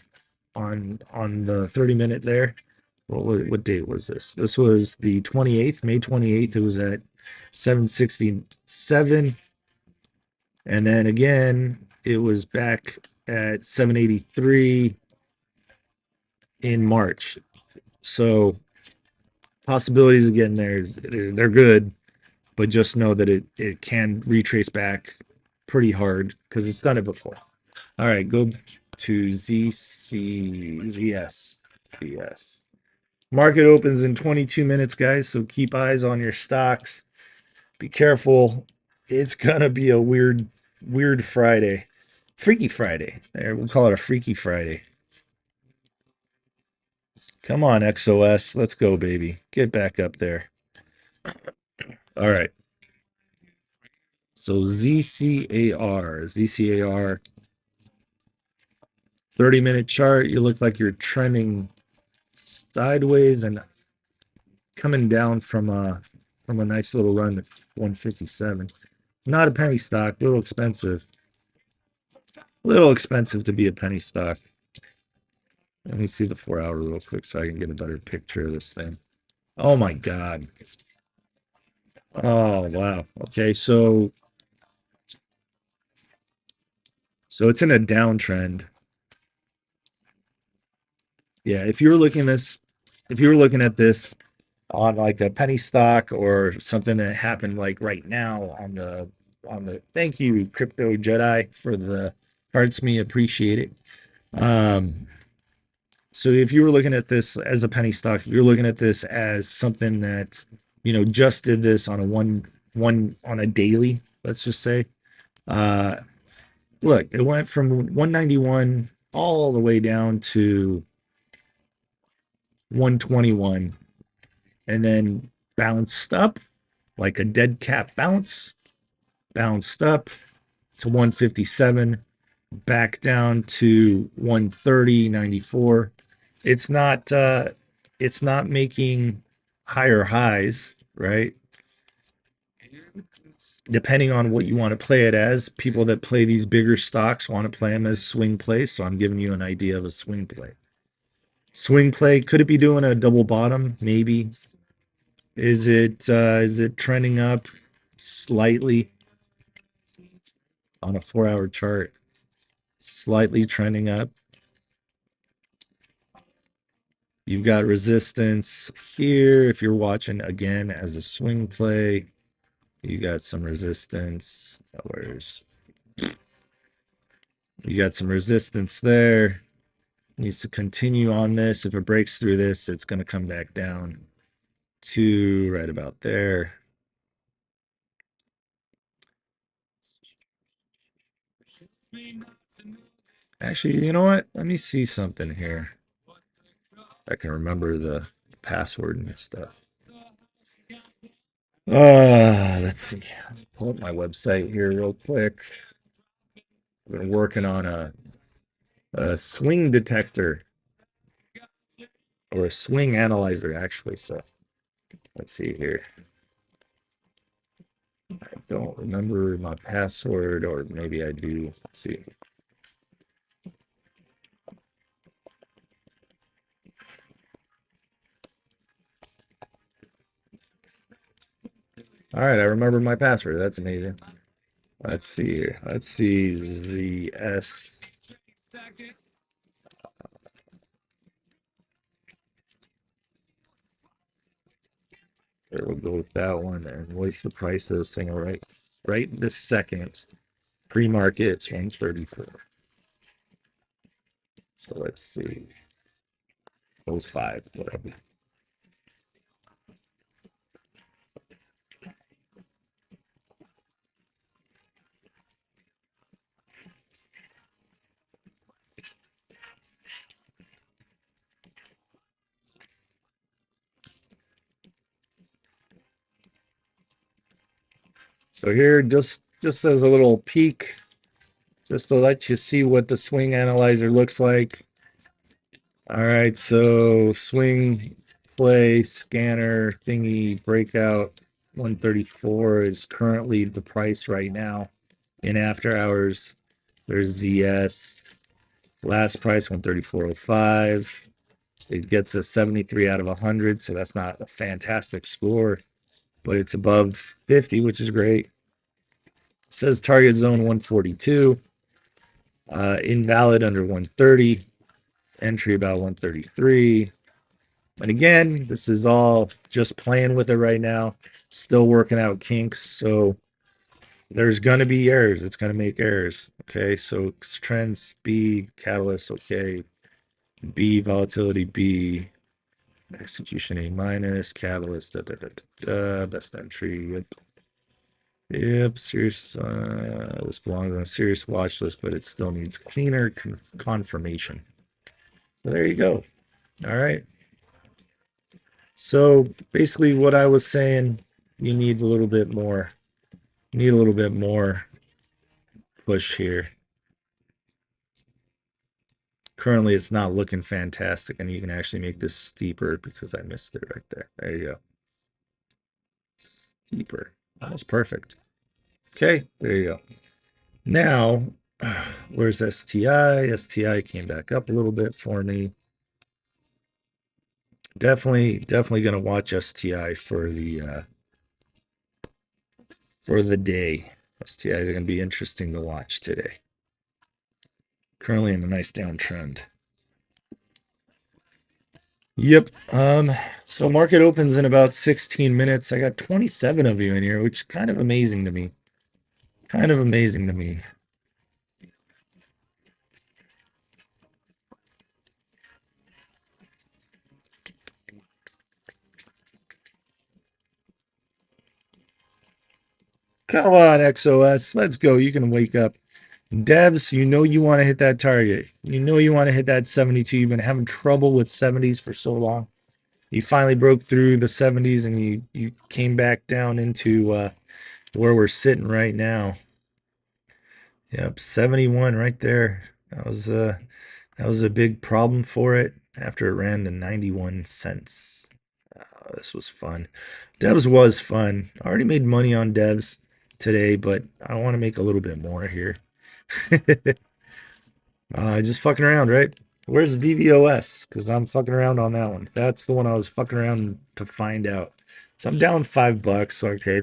on the 30-minute there. What date was this? This was the 28th, May 28th. It was at 767. And then again, it was back at 783 in March. So possibilities again they're good, but just know that it can retrace back pretty hard because it's done it before. All right, go to ZS. Market opens in 22 minutes, guys, so keep eyes on your stocks. Be careful. It's gonna be a weird Friday. Freaky Friday. There, we'll call it a Freaky Friday. Come on, XOS. Let's go, baby. Get back up there. All right. So ZCAR, 30-minute chart. You look like you're trending sideways and coming down from a nice little run at 157. Not a penny stock, a little expensive. A little expensive to be a penny stock. Let me see the 4 hour real quick so I can get a better picture of this thing. Oh my God. Oh, wow. Okay, so it's in a downtrend. Yeah, if you were looking at this on like a penny stock or something that happened like right now on the thank you, Crypto Jedi, for the hearts. Me appreciate it. So if you were looking at this as a penny stock, if you're looking at this as something that, just did this on a one on a daily, let's just say. Uh, Look, it went from 191 all the way down to 121 and then bounced up like a dead cat bounce, bounced up to 157, back down to 130.94. It's not making higher highs, right? Depending on what you want to play it as, people that play these bigger stocks want to play them as swing plays. So I'm giving you an idea of a swing play. Swing play, could it be doing a double bottom? Maybe. Is it trending up slightly on a 4-hour chart? Slightly trending up. You've got resistance here. If you're watching again as a swing play, you got some resistance. You got some resistance there. Needs to continue on this. If it breaks through this, it's going to come back down to right about there. Actually, you know what? Let me see something here. I can remember the password and stuff. Let's see. Pull up my website here real quick. I've been working on a swing detector or a swing analyzer, actually. So let's see here. I don't remember my password, or maybe I do. Let's see. All right, I remember my password. That's amazing. Let's see here. Let's see ZS. There, we'll go with that one. And what's the price of this thing right this second? Pre-market, it's 134. So let's see. Those 5, whatever. So here, just as a little peek, just to let you see what the swing analyzer looks like. All right, so swing play scanner thingy breakout 134 is currently the price right now. In after hours, there's ZS. Last price 134.05. It gets a 73 out of 100, so that's not a fantastic score, but it's above 50, which is great. It says target zone 142. Invalid under 130, entry about 133. And again, this is all just playing with it right now, still working out kinks. So there's going to be errors. It's going to make errors. Okay. So trends B, catalyst. Okay. B, volatility B, execution A minus, catalyst, best entry. Yep. Yep, serious. This belongs on a serious watch list, but it still needs cleaner confirmation. So there you go. All right. So basically, what I was saying, you need a little bit more. You need a little bit more push here. Currently, it's not looking fantastic, and you can actually make this steeper because I missed it right there. There you go. Steeper. Almost perfect. Okay, there you go. Now, where's STI? STI came back up a little bit for me. Definitely going to watch STI for the day. STI is going to be interesting to watch today. Currently in a nice downtrend. Yep. So market opens in about 16 minutes. I got 27 of you in here, which is kind of amazing to me. Kind of amazing to me. Come on, XOS. Let's go. You can wake up. Devs, you know you want to hit that target. You know you want to hit that 72. You've been having trouble with 70s for so long. You finally broke through the 70s and you came back down into where we're sitting right now. Yep, 71 right there. That was a big problem for it after it ran to 91 cents. This was fun. Devs was fun. I already made money on devs today, but I want to make a little bit more here. Just fucking around, right? Where's VVOS? Because I'm fucking around on that one. That's the one I was fucking around to find out. So I'm down $5. Okay,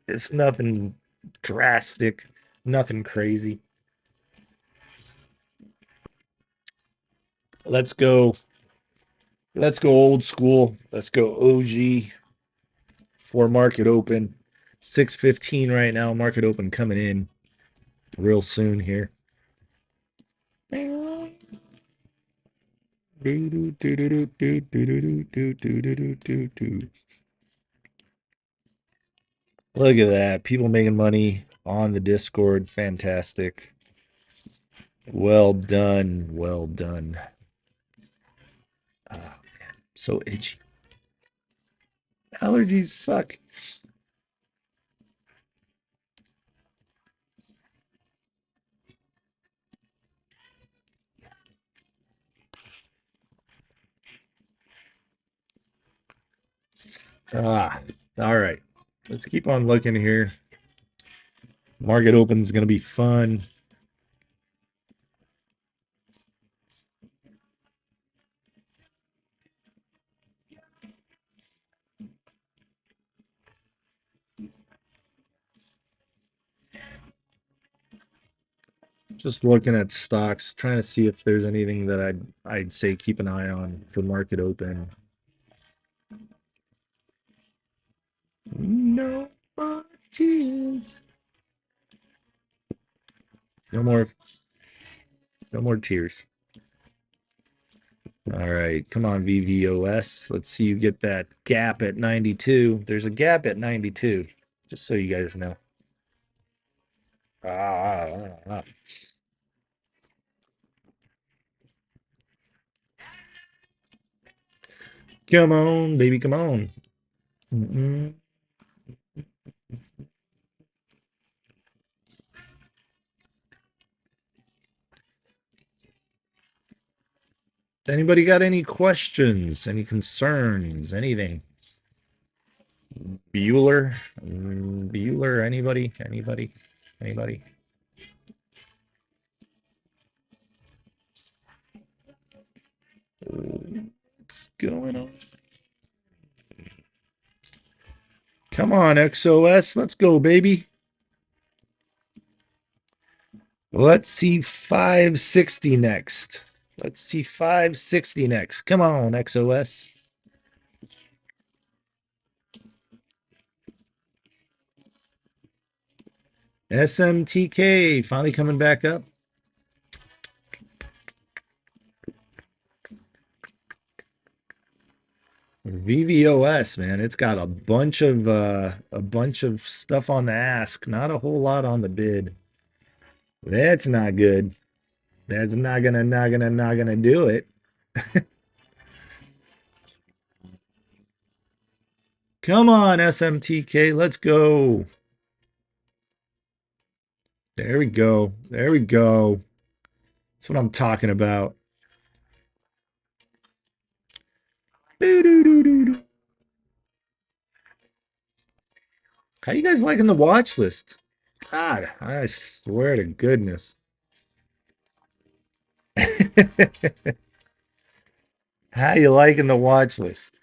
it's nothing drastic, nothing crazy. Let's go. Let's go old school. Let's go OG for market open. 6:15 right now. Market open coming in real soon here. Look at that. People making money on the Discord. Fantastic. Well done. Well done. Oh, man. So itchy. Allergies suck. All right. Let's keep on looking here. Market open is going to be fun. Just looking at stocks, trying to see if there's anything that I'd say keep an eye on for market open. No more tears. No more no more tears. All right, come on, VVOS. Let's see you get that gap at 92. There's a gap at 92, just so you guys know. Ah. Come on, baby, come on. Mm-mm. Anybody got any questions, any concerns, anything? Bueller? Bueller, anybody? Anybody? What's going on? Come on, XOS. Let's go, baby. Let's see 560 next. Let's see 560 next. Come on, XOS. SMTK finally coming back up. VVOS, man, it's got a bunch of stuff on the ask, not a whole lot on the bid. That's not good. That's not gonna do it. Come on, SMTK, let's go. There we go. There we go. That's what I'm talking about. How you guys liking the watch list? God, I swear to goodness. How you liking the watch list?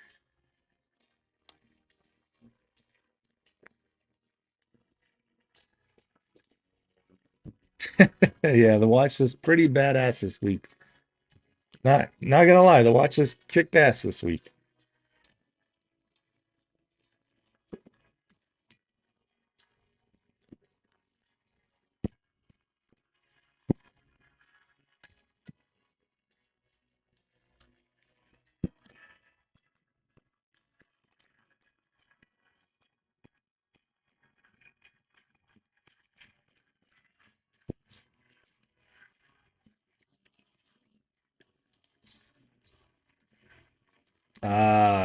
Yeah, the watch list pretty badass this week. Not gonna lie, the watch list kicked ass this week.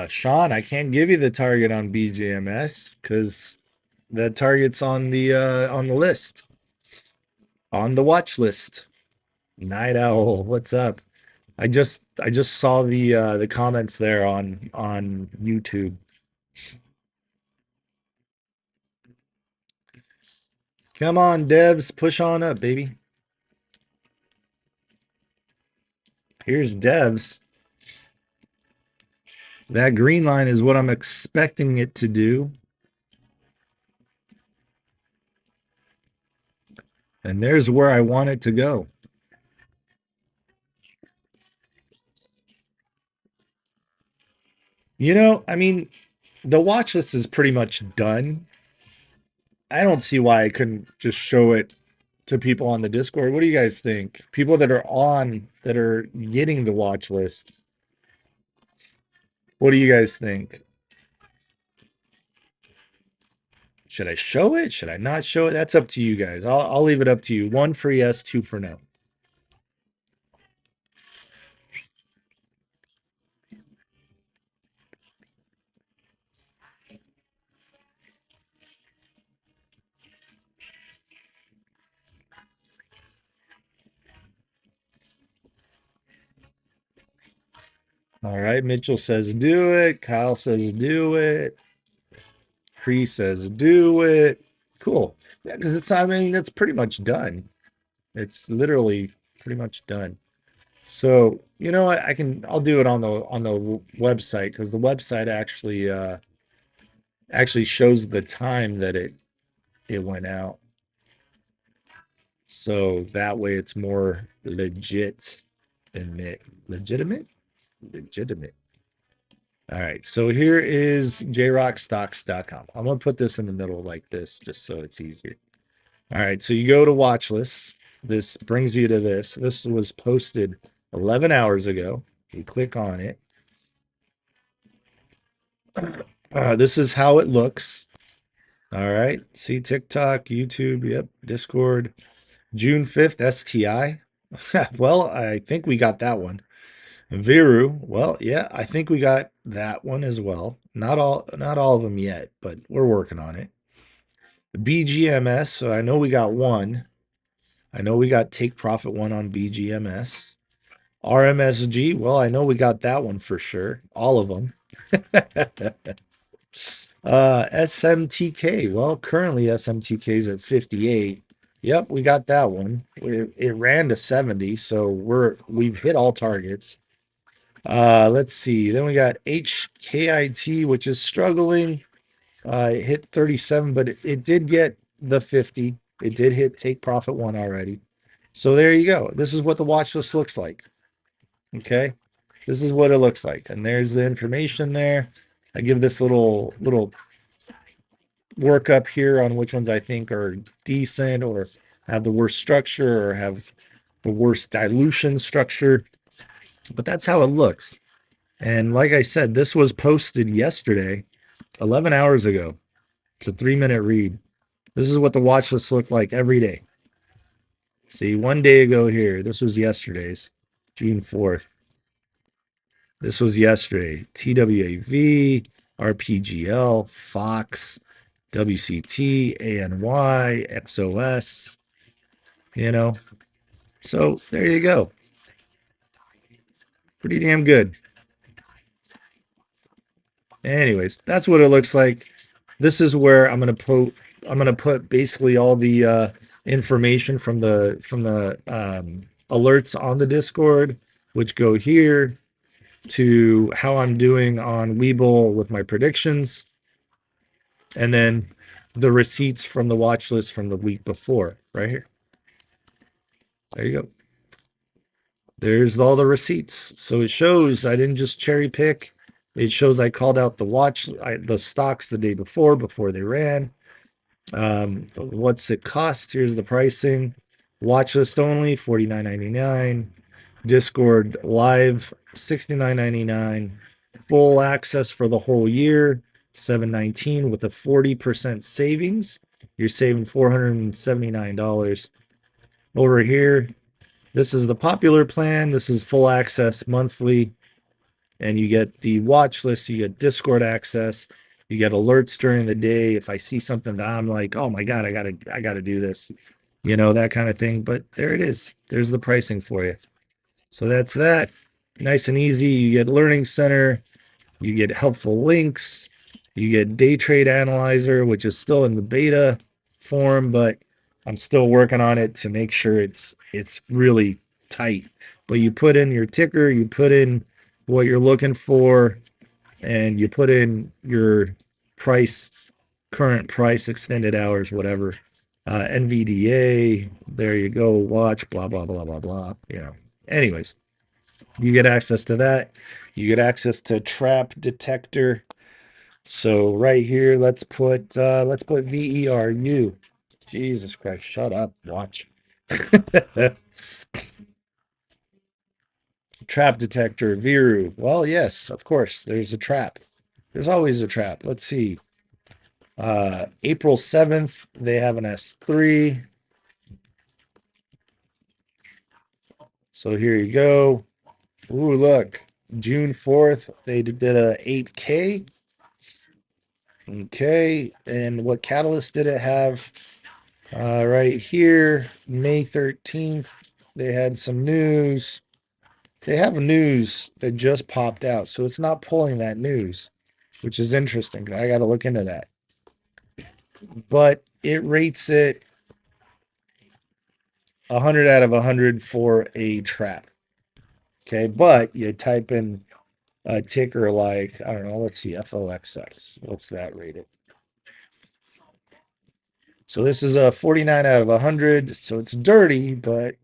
Sean, I can't give you the target on BGMS because the target's on the list, on the watch list. Night Owl, what's up? I just saw the comments there on YouTube. Come on, devs, push on up, baby. Here's devs. That green line is what I'm expecting it to do. And there's where I want it to go. You know, I mean, the watch list is pretty much done. I don't see why I couldn't just show it to people on the Discord. What do you guys think? People that are on, that are getting the watch list. What do you guys think? Should I show it? Should I not show it? That's up to you guys. I'll leave it up to you. 1 for yes, 2 for no. All right, Mitchell says do it. Kyle says do it. Cree says do it. Cool. Yeah, because I mean, that's pretty much done. It's literally pretty much done. So, you know what? I'll do it on the website because the website actually shows the time that it went out. So that way it's more legitimate. Legitimate? Legitimate. All right. So here is jrockstocks.com. I'm going to put this in the middle like this just so it's easier. All right. So you go to watch lists. This brings you to this. This was posted 11 hours ago. You click on it. This is how it looks. All right. See TikTok, YouTube, yep, Discord. June 5th, STI. Well, I think we got that one. Viru, well, yeah, I think we got that one as well. Not all of them yet, but we're working on it. BGMS, so I know we got one. I know we got Take Profit one on BGMS. RMSG, well, I know we got that one for sure. All of them. SMTK, well, currently SMTK is at 58. Yep, we got that one. It ran to 70, so we've hit all targets. Let's see. Then we got HKIT, which is struggling. It hit 37, but it did get the 50. It did hit Take Profit one already. So there you go. This is what the watch list looks like. Okay. This is what it looks like. And there's the information there. I give this little work up here on which ones I think are decent or have the worst structure or have the worst dilution structure. But that's how it looks. And like I said, this was posted yesterday, 11 hours ago. It's a 3-minute read. This is what the watch list looked like every day. See, 1 day ago here, this was yesterday's, June 4th. This was yesterday. TWAV, RPGL, Fox, WCT, ANY, XOS, you know. So there you go. Pretty damn good. Anyways, that's what it looks like. This is where I'm gonna put basically all the information from the alerts on the Discord, which go here to how I'm doing on Webull with my predictions, and then the receipts from the watch list from the week before, right here. There you go. There's all the receipts. So it shows I didn't just cherry pick. It shows I called out the stocks the day before they ran. What's it cost? Here's the pricing. Watch list only, $49.99. Discord live, $69.99. Full access for the whole year, $719 with a 40% savings. You're saving $479. Over here, this is the popular plan. This is full access monthly. and you get the watch list, you get Discord access, you get alerts during the day. If I see something that I'm like, oh my God, I gotta do this, that kind of thing. But there it is. There's the pricing for you. So that's that. Nice and easy. You get Learning Center, you get helpful links, you get Day Trade Analyzer, which is still in the beta form, but I'm still working on it to make sure it's really tight. But you put in your ticker, you put in what you're looking for, and you put in your price, current price, extended hours, whatever. NVDA, there you go, watch, blah, blah, blah, blah, blah. Anyways, you get access to that. You get access to trap detector. So right here, let's put VERU. Jesus Christ, shut up, watch. Trap detector, Viru. Well, yes, of course, there's a trap. There's always a trap. Let's see. April 7th, they have an S3. So here you go. Ooh, look. June 4th, they did a 8K. Okay. And what catalyst did it have? Right here, May 13th, they had some news. They have news that just popped out. So it's not pulling that news, which is interesting. I got to look into that. But it rates it 100 out of 100 for a trap. Okay. But you type in a ticker like, I don't know, let's see, FOXX. What's that rated? So this is a 49 out of 100. So it's dirty, but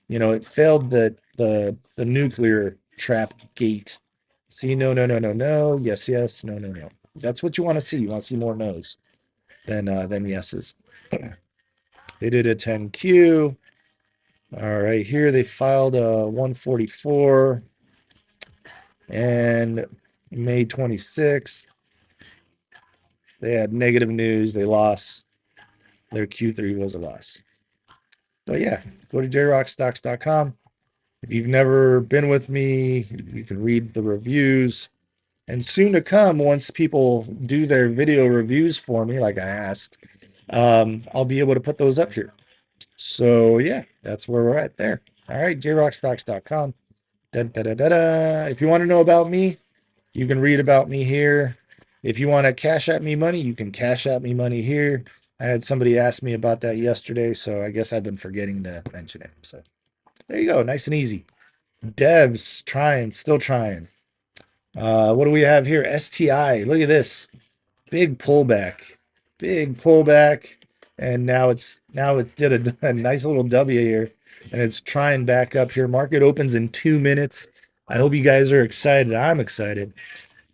it failed the nuclear trap gate. See, no, no, no, no, no. Yes, yes, no, no, no. That's what you want to see. You want to see more no's than yeses. They did a 10Q. All right, here they filed a 144, and May 26th they had negative news. They lost. Their Q3 was a loss. But yeah, go to jrockstocks.com. If you've never been with me, you can read the reviews. And soon to come, once people do their video reviews for me, like I asked, I'll be able to put those up here. So yeah, that's where we're at there. All right, jrockstocks.com. Da, da, da, da, da. If you want to know about me, you can read about me here. If you want to cash at me money, you can cash at me money here. I had somebody ask me about that yesterday, so I guess I've been forgetting to mention it. So there you go, nice and easy. Devs trying, still trying. What do we have here? STI. Look at this. Big pullback. Big pullback. And now it did a nice little W here. And it's trying back up here. Market opens in 2 minutes. I hope you guys are excited. I'm excited.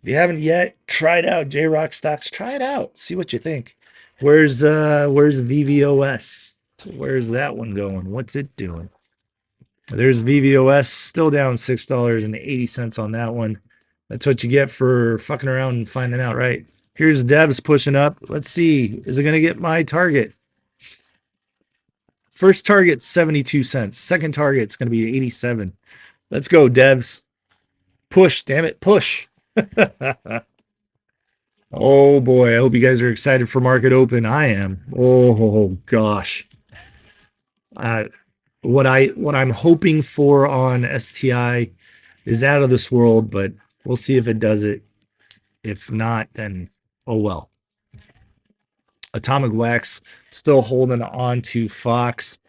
If you haven't yet, try it out. Jrockstocks. Try it out. See what you think. Where's VVOS? Where's that one going? What's it doing? There's VVOS still down $6.80 on that one. That's what you get for fucking around and finding out, right? Here's Devs pushing up. Let's see. Is it going to get my target? First target, 72 cents. Second target, it's going to be 87. Let's go, Devs. Push, damn it. Push. Oh boy. I hope you guys are excited for market open. I am. Oh gosh. Uh, what I'm hoping for on STI is out of this world, but we'll see if it does it. If not, then oh well. Atomic Wax still holding on to Fox.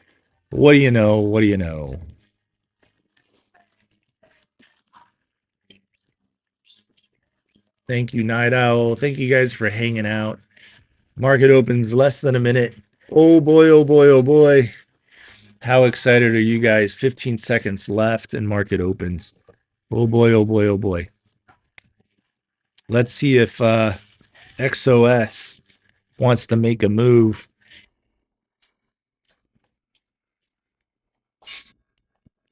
What do you know? What do you know? Thank you, Night Owl. Thank you guys for hanging out. Market opens less than a minute. Oh boy, oh boy, oh boy. How excited are you guys? 15 seconds left and market opens. Oh boy, oh boy, oh boy. Let's see if XOS wants to make a move.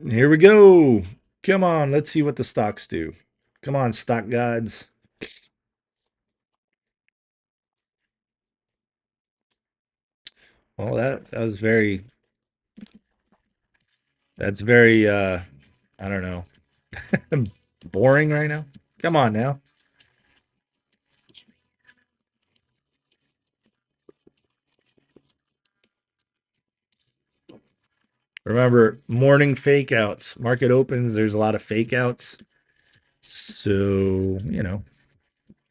Here we go. Come on, let's see what the stocks do. Come on, stock gods. Well, that was very that's very I don't know. Boring right now. Come on now. Remember, morning fake outs. Market opens, there's a lot of fake outs. So,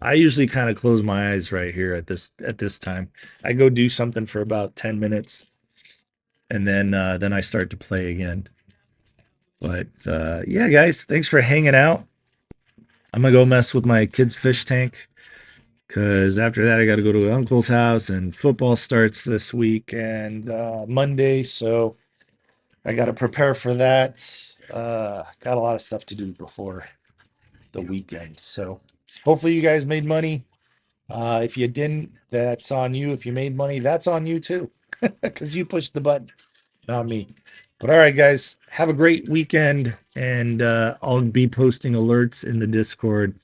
I usually kind of close my eyes right here at this time. I go do something for about 10 minutes and then I start to play again. But yeah, guys, thanks for hanging out. I'm gonna go mess with my kids' fish tank because after that I got to go to uncle's house and football starts this week and Monday, so I got to prepare for that. Got a lot of stuff to do before the weekend, so hopefully you guys made money. If you didn't, that's on you. If you made money, that's on you too, because you pushed the button, not me. But all right, guys, have a great weekend, and I'll be posting alerts in the Discord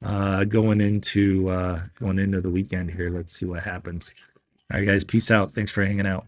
going into the weekend here. Let's see what happens. All right, guys, peace out. Thanks for hanging out.